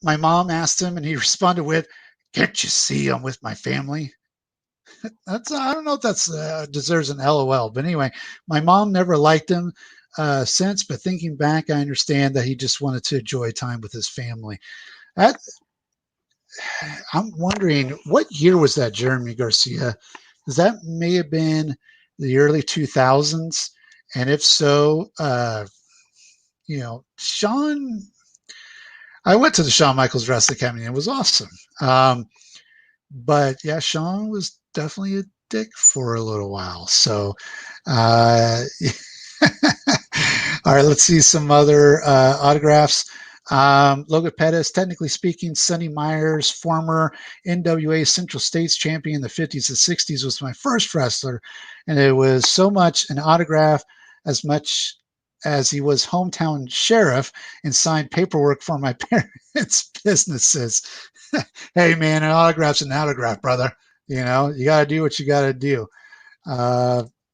my mom asked him, and he responded with, "Can't you see I'm with my family?" I don't know if that's deserves an LOL, but anyway, my mom never liked him since. But thinking back, I understand that he just wanted to enjoy time with his family. That, I'm wondering, what year was that, Jeremy Garcia? Because that may have been the early 2000s, and if so, Shawn. I went to the Shawn Michaels Wrestling Academy, and it was awesome. But yeah, Shawn was definitely a dick for a little while. So, all right, let's see some other autographs. Logan Pettis, technically speaking, Sonny Myers, former NWA Central States champion in the 50s and 60s, was my first wrestler. And it was so much an autograph as much as he was hometown sheriff and signed paperwork for my parents' businesses. Hey, man, an autograph's an autograph, brother. You got to do what you got to do.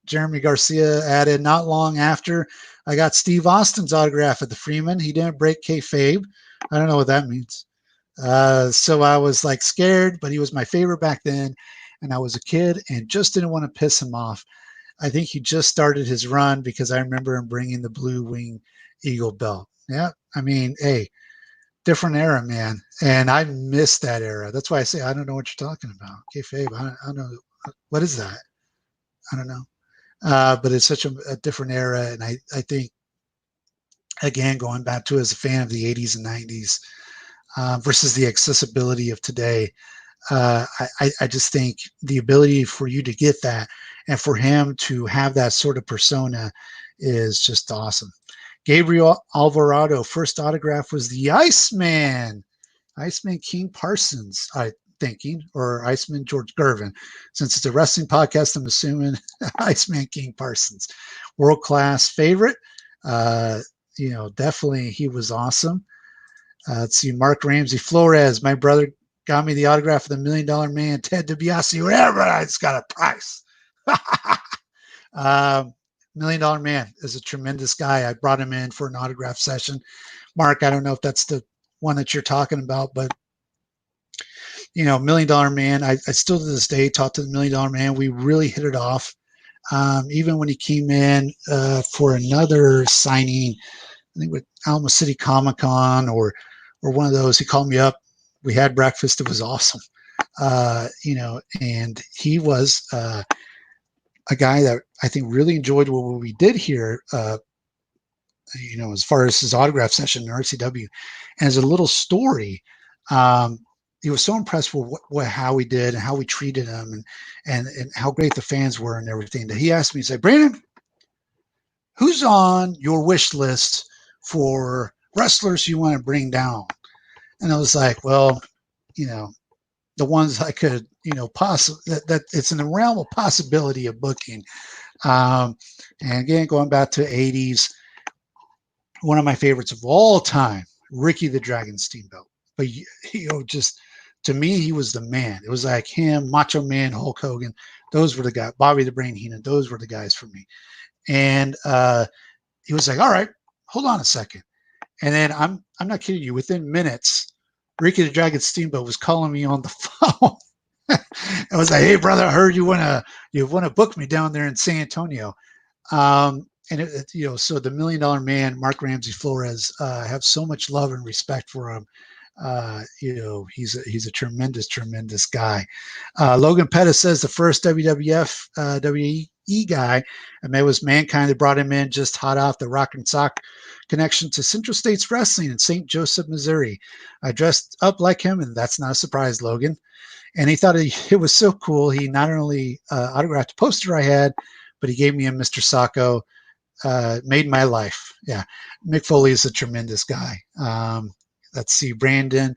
Jeremy Garcia added, not long after I got Steve Austin's autograph at the Freeman. He didn't break kayfabe. I don't know what that means. So I was like scared, but he was my favorite back then. And I was a kid and just didn't want to piss him off. I think he just started his run because I remember him bringing the Blue Wing Eagle belt. Yeah. I mean, hey, different era, man. And I missed that era. That's why I say I don't know what you're talking about. Kayfabe. I don't know. What is that? I don't know. But it's such a different era. And I think, again, going back to as a fan of the 80s and 90s versus the accessibility of today, I just think the ability for you to get that and for him to have that sort of persona is just awesome. Gabriel Alvarado, first autograph was the Iceman King Parsons, I thinking, or Iceman George Gervin. Since it's a wrestling podcast, I'm assuming Iceman King Parsons. World class favorite. Definitely he was awesome. Let's see, Mark Ramsey Flores. My brother got me the autograph of the $1 Million Man, Ted DiBiase, whatever. It's got a price. $1 Million Man is a tremendous guy. I brought him in for an autograph session. Mark, I don't know if that's the one that you're talking about, but $1 Million Man, I still to this day talk to the $1 Million Man. We really hit it off. Even when he came in for another signing, I think with Alamo City Comic Con or one of those, he called me up. We had breakfast. It was awesome. And he was a guy that I think really enjoyed what we did here, as far as his autograph session in RCW. And as a little story, he was so impressed with how we did and how we treated him and how great the fans were and everything that he asked me, he said, Brandon, who's on your wish list for wrestlers you want to bring down? And I was like, well, the ones I could, that it's in the realm of possibility of booking. And again, going back to 80s, one of my favorites of all time, Ricky the Dragon Steamboat. But, just to me, he was the man. It was like him, Macho Man, Hulk Hogan. Those were the guys. Bobby the Brain Heenan. Those were the guys for me. And he was like, all right, hold on a second. And then I'm not kidding you. Within minutes, Ricky the Dragon Steamboat was calling me on the phone. I was like, hey, brother, I heard you want to book me down there in San Antonio. So the $1 Million Man, Mark Ramsey Flores, have so much love and respect for him. He's a tremendous, tremendous guy. Logan Pettis says the first WWF, WE guy I met was Mankind. That brought him in just hot off the Rock and Sock connection to Central States Wrestling in St. Joseph, Missouri. I dressed up like him, and that's not a surprise, Logan. And he thought it was so cool. He not only autographed a poster I had, but he gave me a Mr. Sacco. Made my life. Yeah, Mick Foley is a tremendous guy. Let's see. Brandon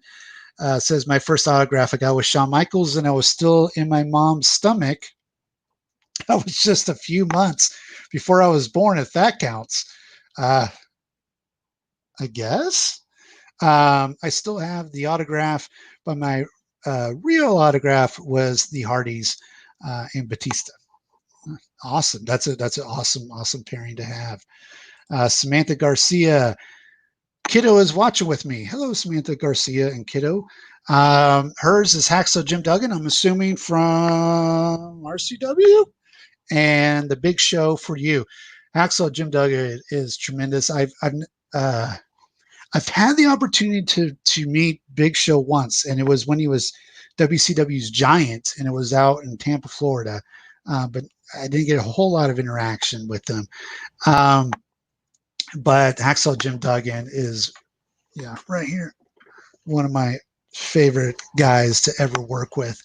says my first autograph I got was Shawn Michaels, and I was still in my mom's stomach. That was just a few months before I was born, if that counts. I guess. I still have the autograph, but my real autograph was the Hardys and Batista. Awesome. That's an awesome pairing to have. Samantha Garcia. Kiddo is watching with me. Hello, Samantha Garcia and Kiddo. Hers is Hacksaw Jim Duggan, I'm assuming from RCW. And the Big Show for you. Hacksaw Jim Duggan is tremendous. I've had the opportunity to meet Big Show once, and it was when he was WCW's Giant, and it was out in Tampa, Florida. But I didn't get a whole lot of interaction with them. But Hacksaw Jim Duggan is, right here, one of my favorite guys to ever work with,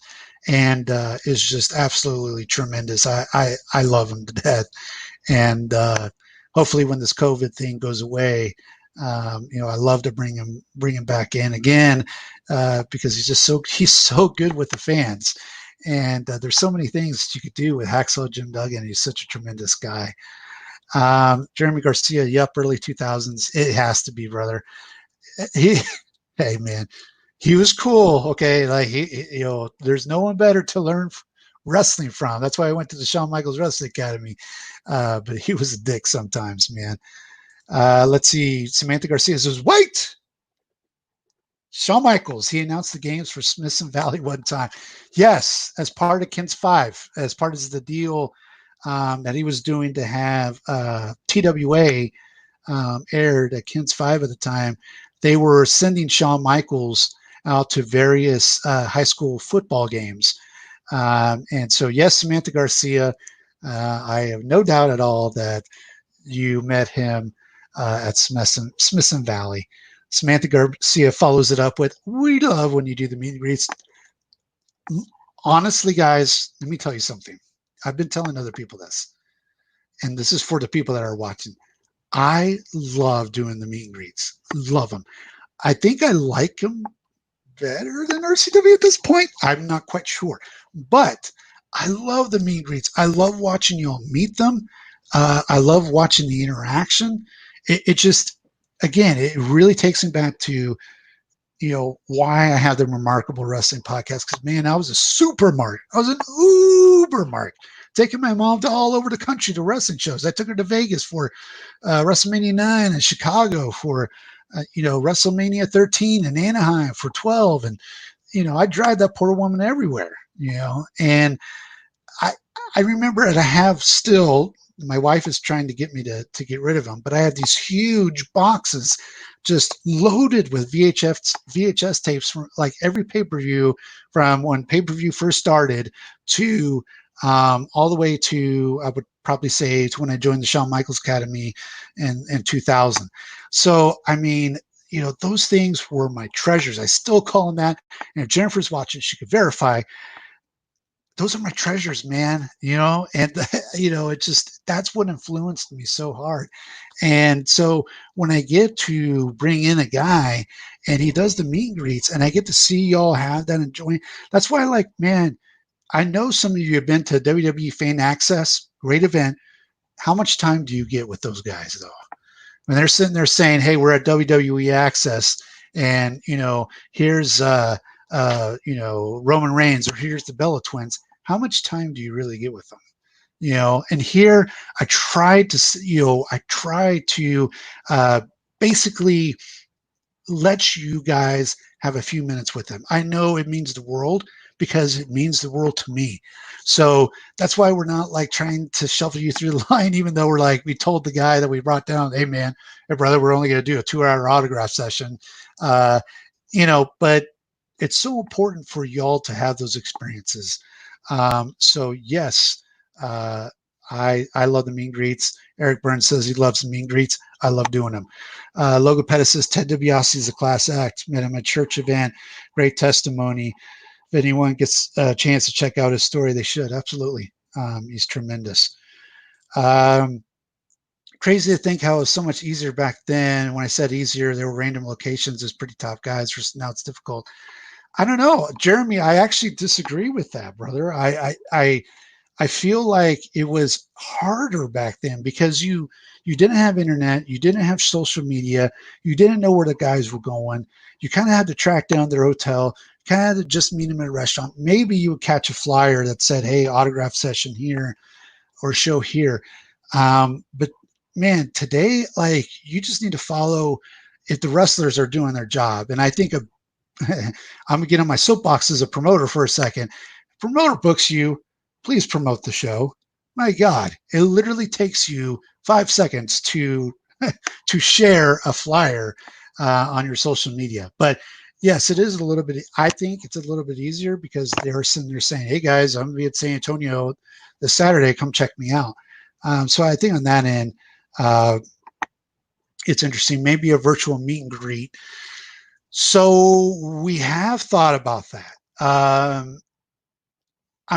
and is just absolutely tremendous. I love him to death, and hopefully when this COVID thing goes away, I love to bring him back in again because he's so good with the fans, and there's so many things that you could do with Hacksaw Jim Duggan. He's such a tremendous guy. Jeremy Garcia, early 2000s. It has to be, brother. Hey man, he was cool. Okay, like there's no one better to learn wrestling from. That's why I went to the Shawn Michaels Wrestling Academy. But he was a dick sometimes, man. Let's see. Samantha Garcia says, wait! Shawn Michaels, he announced the games for Smithson Valley one time. Yes, as part of Kent's 5, as part of the deal that he was doing to have TWA aired at Kent's 5 at the time. They were sending Shawn Michaels out to various high school football games. And so, yes, Samantha Garcia, I have no doubt at all that you met him at Smithson Valley. Samantha Garcia follows it up with, "We love when you do the meet and greets." Honestly, guys, let me tell you something. I've been telling other people this, and this is for the people that are watching. I love doing the meet and greets. Love them. I think I like them better than RCW at this point. I'm not quite sure, but I love the meet and greets. I love watching you all meet them. I love watching the interaction. It just, again, it really takes me back to, why I have the Remarkable Wrestling Podcast. Because, man, I was a super mark. I was an uber mark, taking my mom to all over the country to wrestling shows. I took her to Vegas for WrestleMania 9 and Chicago for, WrestleMania 13 and Anaheim for 12. And, I drive that poor woman everywhere, and I, I remember, and I have still, my wife is trying to get me to get rid of them, but I have these huge boxes just loaded with VHS tapes from like every pay-per-view, from when pay-per-view first started to all the way to, I would probably say, to when I joined the Shawn Michaels Academy in 2000. So, I mean, those things were my treasures. I still call them that. And if Jennifer's watching, she could verify, those are my treasures, man. And it just, that's what influenced me so hard. And so when I get to bring in a guy and he does the meet and greets and I get to see y'all have that enjoying, that's why, like, man, I know some of you have been to WWE Fan Access, great event. How much time do you get with those guys though? When they're sitting there saying, "Hey, we're at WWE Access, and here's Roman Reigns, or here's the Bella Twins." How much time do you really get with them? And here I tried to basically let you guys have a few minutes with them. I know it means the world, because it means the world to me. So that's why we're not like trying to shuffle you through the line, even though we told the guy that we brought down, "Hey man, hey brother, we're only going to do a 2-hour autograph session." Uh, but it's so important for y'all to have those experiences. So yes, uh, I love the meet and greets. Eric Burns says he loves the meet and greets. I love doing them. Logo Pettis says Ted DiBiase is a class act. Met him at church event. Great testimony. If anyone gets a chance to check out his story, they should. Absolutely. He's tremendous. Crazy to think how it was so much easier back then. When I said easier, there were random locations. There's pretty top guys. Now it's difficult. I don't know, Jeremy. I actually disagree with that, brother. I feel like it was harder back then because you didn't have internet, you didn't have social media, you didn't know where the guys were going. You kind of had to track down their hotel, kind of had to just meet them at a restaurant. Maybe you would catch a flyer that said, "Hey, autograph session here or show here." But man, today, like, you just need to follow if the wrestlers are doing their job. And I think I'm gonna get on my soapbox as a promoter for a second. Promoter books you, please promote the show. My God, it literally takes you 5 seconds to to share a flyer on your social media. But yes, it is a little bit. I think it's a little bit easier because they're sitting there saying, "Hey guys, I'm gonna be at San Antonio this Saturday. Come check me out." So I think on that end, uh, it's interesting. Maybe a virtual meet and greet. So we have thought about that. I'm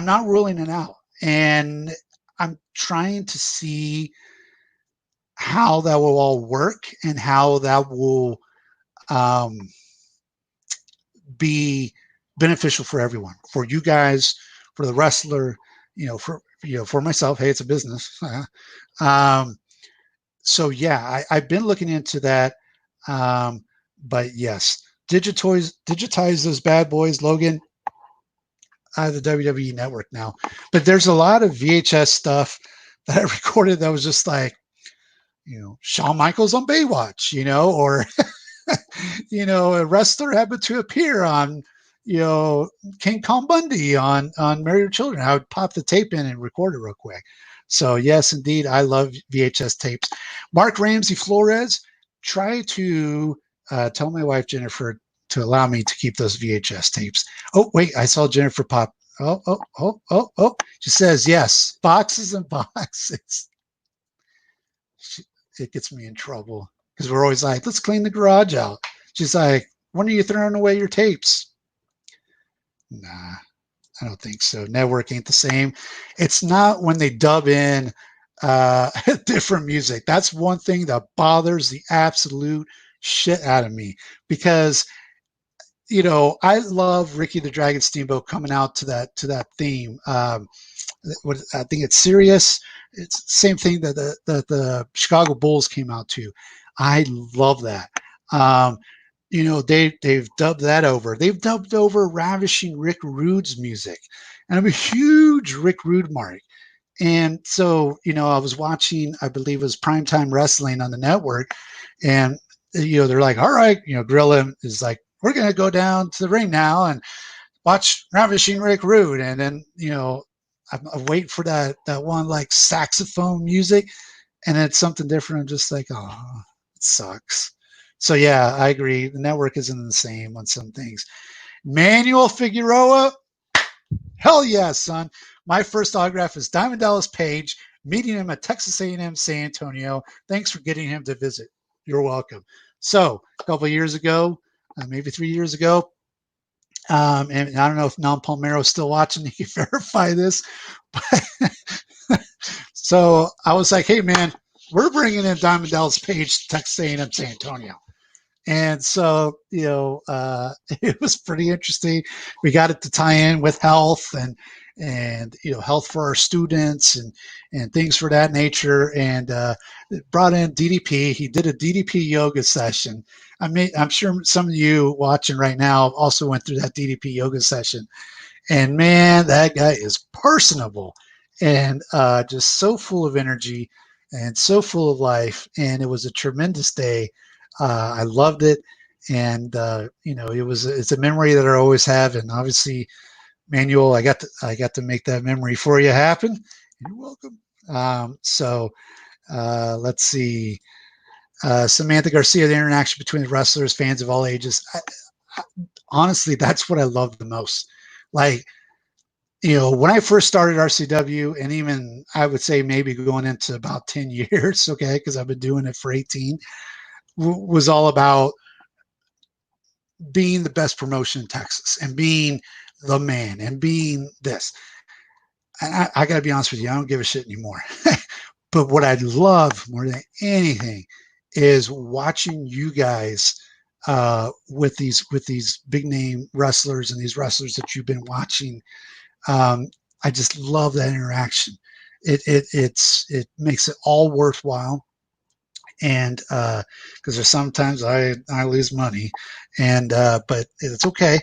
not ruling it out, and I'm trying to see how that will all work and how that will um, be beneficial for everyone, for you guys, for the wrestler, for myself. Hey, it's a business. um, so yeah, I've been looking into that. But yes, digitize those bad boys, Logan. Out of the WWE network now. But there's a lot of VHS stuff that I recorded that was just like, Shawn Michaels on Baywatch, or, a wrestler happened to appear on, King Kong Bundy on Married with Children. I would pop the tape in and record it real quick. So yes, indeed, I love VHS tapes. Mark Ramsey Flores, try to tell my wife Jennifer to allow me to keep those VHS tapes. Oh wait, I saw Jennifer pop Oh. She says, yes, boxes and boxes. It gets me in trouble because we're always like, let's clean the garage out. She's like, when are you throwing away your tapes? Nah, I don't think so. Network ain't the same. It's not when they dub in different music. That's one thing that bothers the absolute shit out of me because I love Ricky the Dragon Steamboat coming out to that theme. What I think it's Sirius. It's the same thing that the Chicago Bulls came out to. I love that. Um, they've dubbed that over. They've dubbed over Ravishing Rick Rude's music, and I'm a huge Rick Rude mark. And so, I was watching, I believe it was Primetime Wrestling on the network, and they're like, all right, Gorilla is like, we're gonna go down to the ring now and watch Ravishing Rick Rude, and then I'm waiting for that one like saxophone music, and it's something different. I'm just like, oh, it sucks. So yeah, I agree. The network isn't the same on some things. Manuel Figueroa, hell yeah, son. My first autograph is Diamond Dallas Page, meeting him at Texas A&M San Antonio. Thanks for getting him to visit. You're welcome. So a couple of years ago, maybe 3 years ago, and I don't know if Non Palmero is still watching. He can verify this. But so I was like, hey, man, we're bringing in Diamond Dallas Page to Texas A&M San Antonio. And so, it was pretty interesting. We got it to tie in with health and health for our students and things for that nature. And brought in DDP. He did a DDP yoga session. I'm sure some of you watching right now also went through that DDP yoga session. And man, that guy is personable and just so full of energy and so full of life. And it was a tremendous day. I loved it. And it's a memory that I always have. And obviously, Manuel, I got to make that memory for you happen. You're welcome. Let's see. Samantha Garcia, the interaction between the wrestlers, fans of all ages. Honestly, that's what I love the most. Like, when I first started RCW, and even I would say maybe going into about 10 years, okay, because I've been doing it for 18, was all about being the best promotion in Texas and being the man and being this. And I got to be honest with you, I don't give a shit anymore. But what I love more than anything is watching you guys with these big name wrestlers and these wrestlers that you've been watching. I just love that interaction. It makes it all worthwhile. And because there's sometimes I lose money, and but it's okay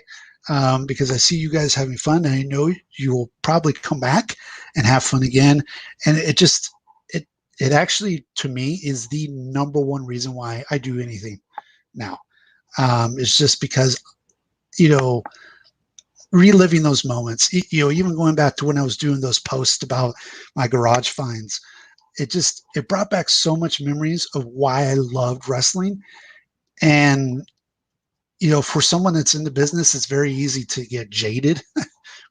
because I see you guys having fun, and I know you will probably come back and have fun again. And it actually to me is the number one reason why I do anything now. It's just because you know reliving those moments. Even going back to when I was doing those posts about my garage finds, it brought back so much memories of why I loved wrestling. And for someone that's in the business, it's very easy to get jaded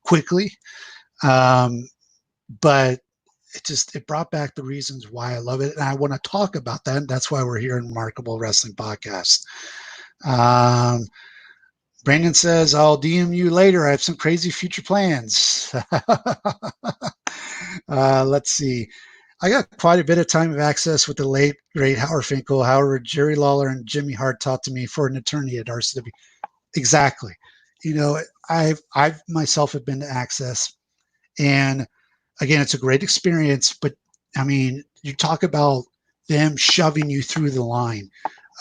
quickly. Um, but it brought back the reasons why I love it, and I want to talk about that. And that's why we're here in Remarkable Wrestling Podcast. Brandon says, I'll DM you later. I have some crazy future plans. Let's see. I got quite a bit of time of access with the late, great Howard Finkel. However, Jerry Lawler and Jimmy Hart talked to me for an eternity at RCW. Exactly. I've myself have been to Access, and again, it's a great experience. But I mean, you talk about them shoving you through the line.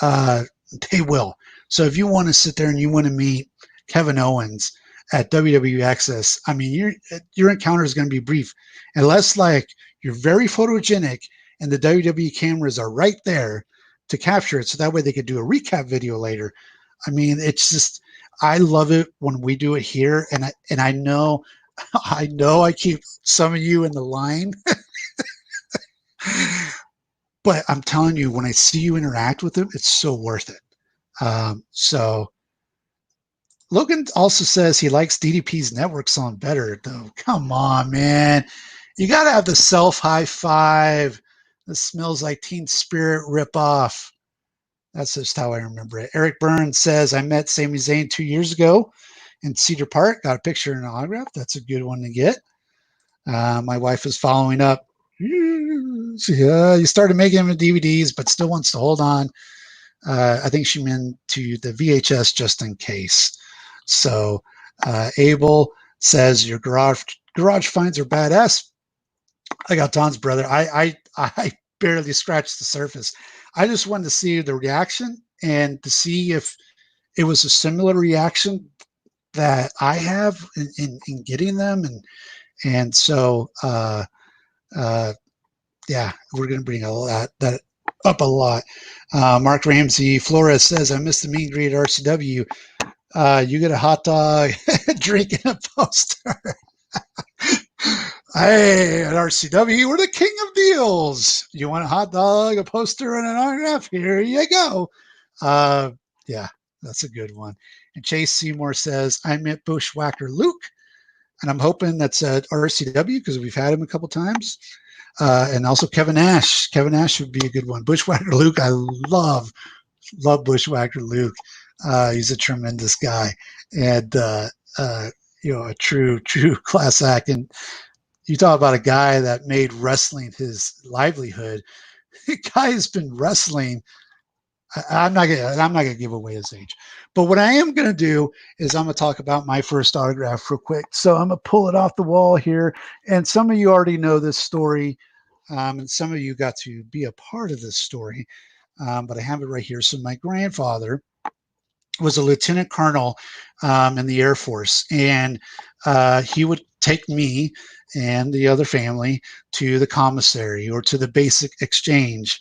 They will. So if you want to sit there and you want to meet Kevin Owens at WWE Access, I mean, your encounter is going to be brief, unless like you're very photogenic and the WWE cameras are right there to capture it, so that way they could do a recap video later. I mean, it's just I love it when we do it here, and I know I keep some of you in the line. But I'm telling you, when I see you interact with them, it's so worth it. So Logan also says he likes DDP's network song better, though. Come on, man. You got to have the self high five. This smells like Teen Spirit ripoff. That's just how I remember it. Eric Burns says, I met Sami Zayn 2 years ago in Cedar Park. Got a picture and an autograph. That's a good one to get. My wife is following up. You started making them in DVDs, but still wants to hold on. I think she meant to the VHS just in case. So Abel says your garage finds are badass. I got Don's brother. I barely scratched the surface. I just wanted to see the reaction and to see if it was a similar reaction that I have in getting them, and so yeah, we're going to bring that up a lot. Mark Ramsey Flores says, I missed the meet and greet at RCW. You get a hot dog, drink, and a poster. Hey, at RCW, we're the king of deals. You want a hot dog, a poster, and an autograph? Here you go. Yeah, that's a good one. And Chase Seymour says, I met Bushwhacker Luke, and I'm hoping that's at RCW because we've had him a couple times. And also Kevin Nash. Kevin Nash would be a good one. Bushwhacker Luke, I love Bushwhacker Luke. He's a tremendous guy, and a true class act. And you talk about a guy that made wrestling his livelihood. The guy has been wrestling. I'm not gonna give away his age, but what I am gonna do is I'm gonna talk about my first autograph real quick. So I'm gonna pull it off the wall here, and some of you already know this story, and some of you got to be a part of this story, but I have it right here. So my grandfather was a lieutenant colonel in the Air Force, and he would take me and the other family to the commissary or to the basic exchange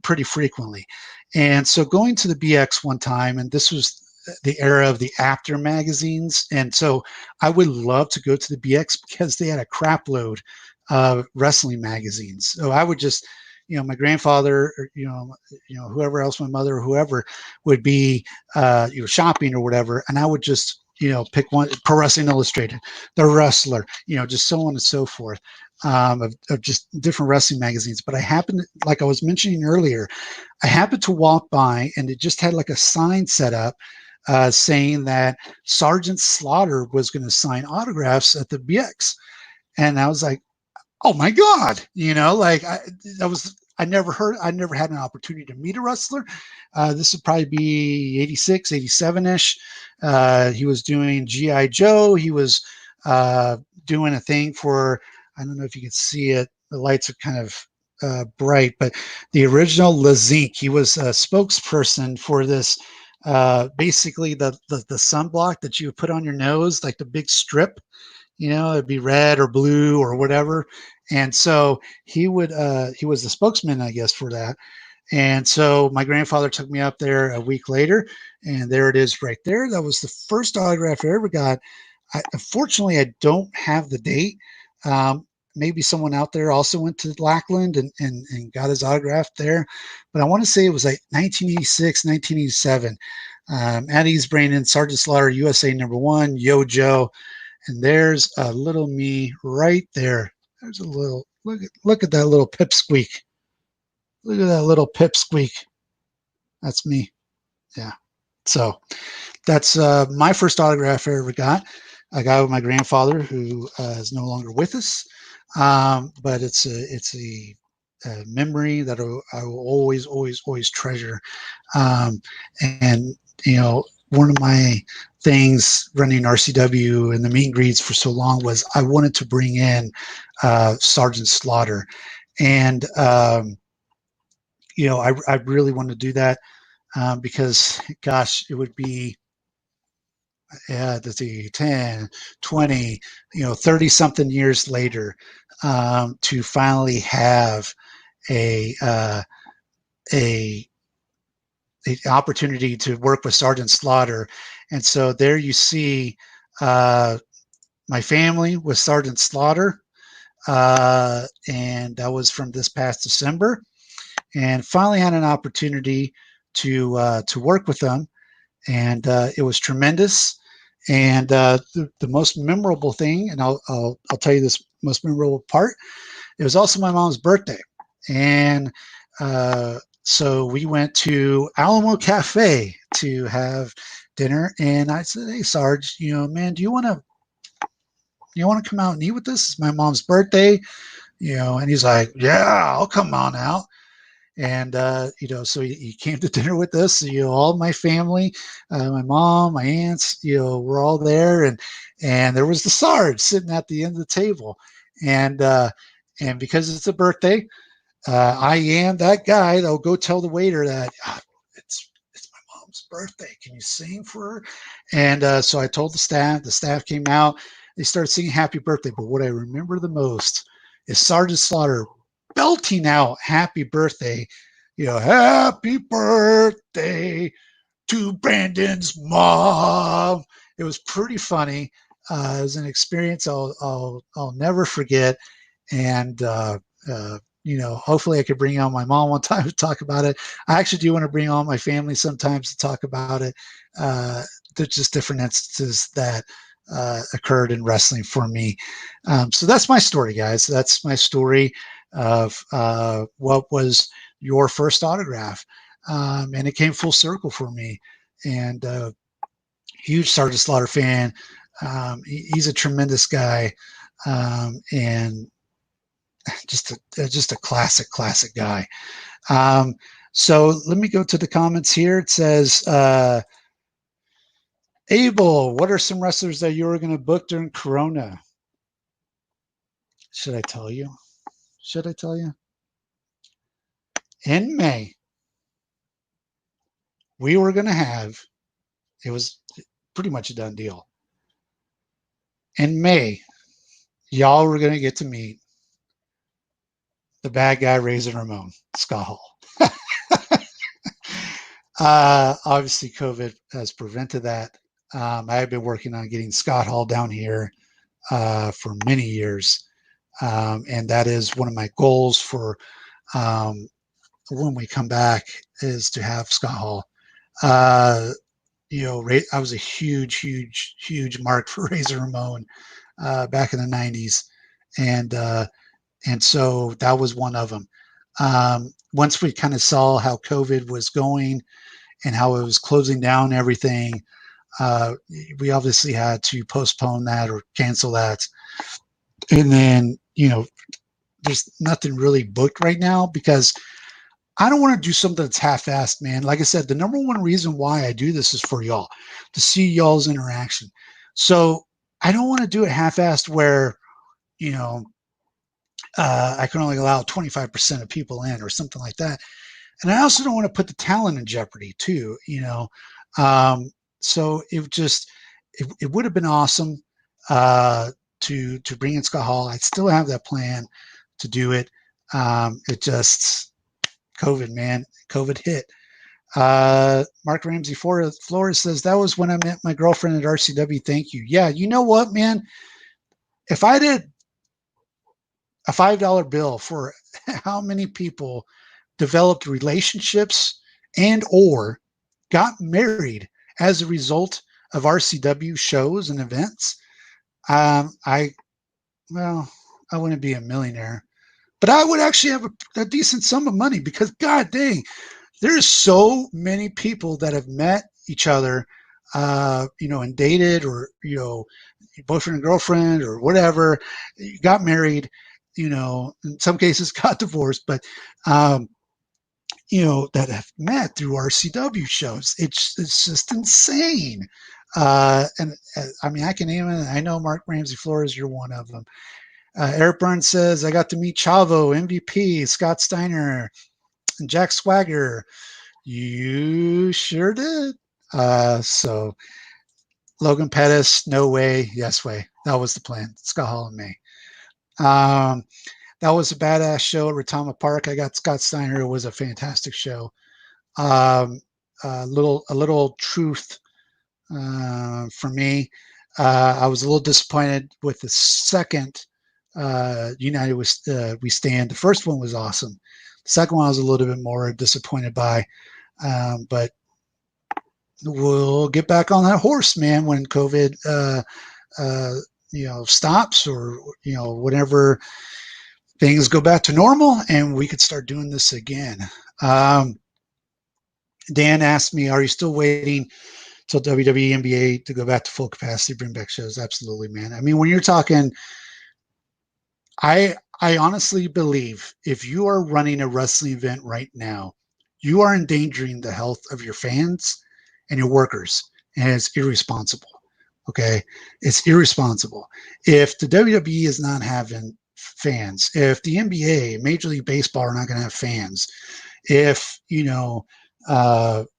pretty frequently. And so going to the BX one time, and this was the era of the After magazines, and so I would love to go to the BX because they had a crap load of wrestling magazines. So I would just, my grandfather, or, whoever else, my mother, or whoever would be, shopping or whatever, and I would just, pick one, Pro Wrestling Illustrated, The Wrestler, just so on and so forth, of just different wrestling magazines. But I happened, like I was mentioning earlier, I happened to walk by and it just had like a sign set up saying that Sergeant Slaughter was going to sign autographs at the BX. And I was like, oh my God, I never had an opportunity to meet a wrestler. This would probably be 86, 87-ish. He was doing G.I. Joe. He was doing a thing for, I don't know if you can see it. The lights are kind of bright, but the original LaZink, he was a spokesperson for this, basically the sunblock that you would put on your nose, like the big strip. It'd be red or blue or whatever. And so he was the spokesman, I guess, for that. And so my grandfather took me up there a week later, and there it is right there. That was the first autograph I ever got. Unfortunately, I don't have the date. Maybe someone out there also went to Lackland and got his autograph there. But I want to say it was like 1986, 1987. At East Brandon, Sergeant Slaughter, USA #1, Yo Joe. And there's a little me right there. There's a little, look at that little pipsqueak. Look at that little pipsqueak. That's me. Yeah. So that's my first autograph I ever got. I got with my grandfather, who is no longer with us. But it's a memory that I will always treasure. And one of my things running RCW and the meet and greets for so long was I wanted to bring in Sergeant Slaughter, and I really wanted to do that because, gosh, it would be, let's see, 10, 20, 30 something years later to finally have a opportunity to work with Sergeant Slaughter. And so there you see my family with Sergeant Slaughter, and that was from this past December, and finally had an opportunity to work with them. and it was tremendous. And the most memorable thing, and I'll tell you this most memorable part. It was also my mom's birthday, and so we went to Alamo Cafe to have dinner. And I said, "Hey, Sarge, man, do you want to come out and eat with us? It's my mom's birthday, And he's like, "Yeah, I'll come on out." And so he came to dinner with us. All my family, my mom, my aunts, we're all there, and there was the Sarge sitting at the end of the table, and because it's a birthday, I am that guy that'll go tell the waiter that it's my mom's birthday. Can you sing for her? And so I told the staff. The staff came out. They started singing "Happy Birthday." But what I remember the most is Sergeant Slaughter belting out "Happy Birthday." "Happy birthday to Brandon's mom." It was pretty funny. It was an experience I'll never forget. And hopefully I could bring on my mom one time to talk about it. I actually do want to bring on my family sometimes to talk about it. There's just different instances that occurred in wrestling for me. So that's my story, guys. That's my story of what was your first autograph. And it came full circle for me. And huge Sergeant Slaughter fan. He's a tremendous guy. And just a classic guy. So let me go to the comments here. It says, Abel, what are some wrestlers that you were going to book during Corona? Should I tell you? In May, we were going to have, it was pretty much a done deal. In May, y'all were going to get to meet the bad guy, Razor Ramon, Scott Hall. Obviously, COVID has prevented that. I have been working on getting Scott Hall down here for many years. And that is one of my goals for when we come back, is to have Scott Hall. I was a huge mark for Razor Ramon back in the 90s. And so that was one of them. Once we kind of saw how COVID was going and how it was closing down everything, we obviously had to postpone that or cancel that. And then, there's nothing really booked right now because I don't want to do something that's half-assed, man. Like I said, the number one reason why I do this is for y'all, to see y'all's interaction. So I don't want to do it half-assed where, I can only allow 25% of people in or something like that. And I also don't want to put the talent in jeopardy too, So it would have been awesome to bring in Scott Hall. I still have that plan to do it. It just COVID, man. COVID hit. Mark Ramsey Flores says, that was when I met my girlfriend at RCW. Thank you. Yeah, you know what, man? If I did a $5 bill for how many people developed relationships and or got married as a result of RCW shows and events, I wouldn't be a millionaire, but I would actually have a decent sum of money because, God dang, there's so many people that have met each other, and dated, or, boyfriend and girlfriend or whatever, got married, in some cases got divorced, but, that have met through RCW shows. It's just insane. And I mean, I can name it. I know Mark Ramsey Flores, you're one of them. Eric Burns says, I got to meet Chavo, MVP, Scott Steiner, and Jack Swagger. You sure did. So Logan Pettis, no way, yes way. That was the plan. Scott Hall and me. That was a badass show at Retama Park. I got Scott Steiner. It was a fantastic show. A little truth for me. I was a little disappointed with the second United We Stand. The first one was awesome. The second one I was a little bit more disappointed by. But we'll get back on that horse, man, when COVID, stops, or, whenever things go back to normal and we could start doing this again. Um, Dan asked me, are you still waiting till WWE, NBA to go back to full capacity, bring back shows? Absolutely, man. I mean, when you're talking, I honestly believe if you are running a wrestling event right now, you are endangering the health of your fans and your workers, and it's irresponsible. Okay, it's irresponsible. If the WWE is not having fans, if the NBA, Major League Baseball are not going to have fans, if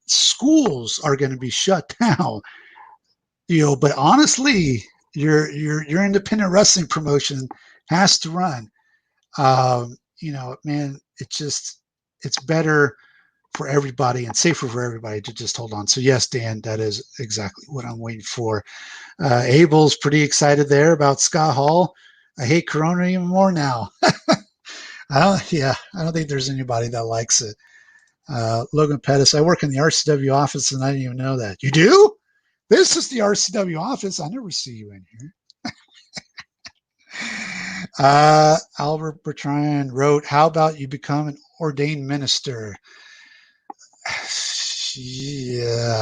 schools are going to be shut down, but honestly, your independent wrestling promotion has to run. Man, it's better for everybody and safer for everybody to just hold on. So yes, Dan, that is exactly what I'm waiting for. Abel's pretty excited there about Scott Hall. I hate Corona even more now. I don't think there's anybody that likes it. Logan Pettis, I work in the RCW office and I didn't even know that. You do? This is the RCW office. I never see you in here. Albert Bertrand wrote, how about you become an ordained minister? Yeah.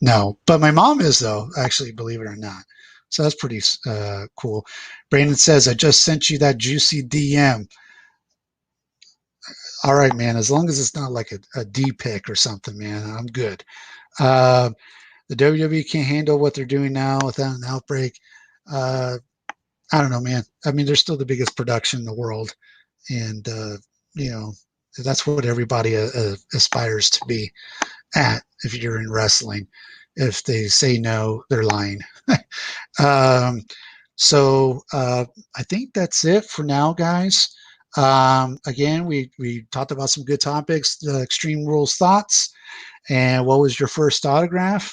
No, but my mom is, though, actually, believe it or not. So that's pretty cool. Brandon says, I just sent you that juicy DM. All right, man. As long as it's not like a D pick or something, man, I'm good. The WWE can't handle what they're doing now without an outbreak. I don't know, man. I mean, they're still the biggest production in the world. And, that's what everybody aspires to be at if you're in wrestling. If they say no, they're lying. I think that's it for now, guys. Again, we talked about some good topics, the Extreme Rules thoughts, and what was your first autograph.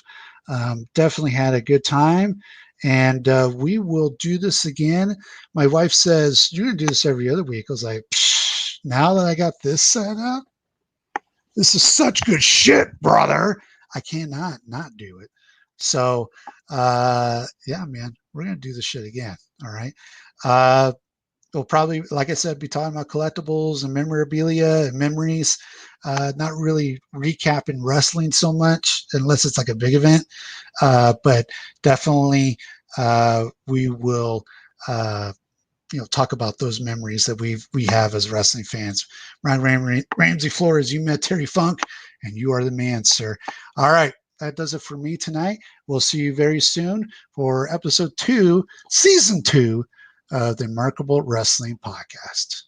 Definitely had a good time, and we will do this again. My wife says, you're going to do this every other week. I was like, now that I got this set up, this is such good shit, brother. I cannot not do it. So, yeah, man, we're going to do this shit again. All right. We'll probably, like I said, be talking about collectibles and memorabilia and memories. Not really recapping wrestling so much unless it's like a big event. But definitely we will talk about those memories that we have as wrestling fans. Ryan Ramsey Flores, you met Terry Funk, and you are the man, sir. All right, that does it for me tonight. We'll see you very soon for episode 2, season 2 of the Remarkable Wrestling Podcast.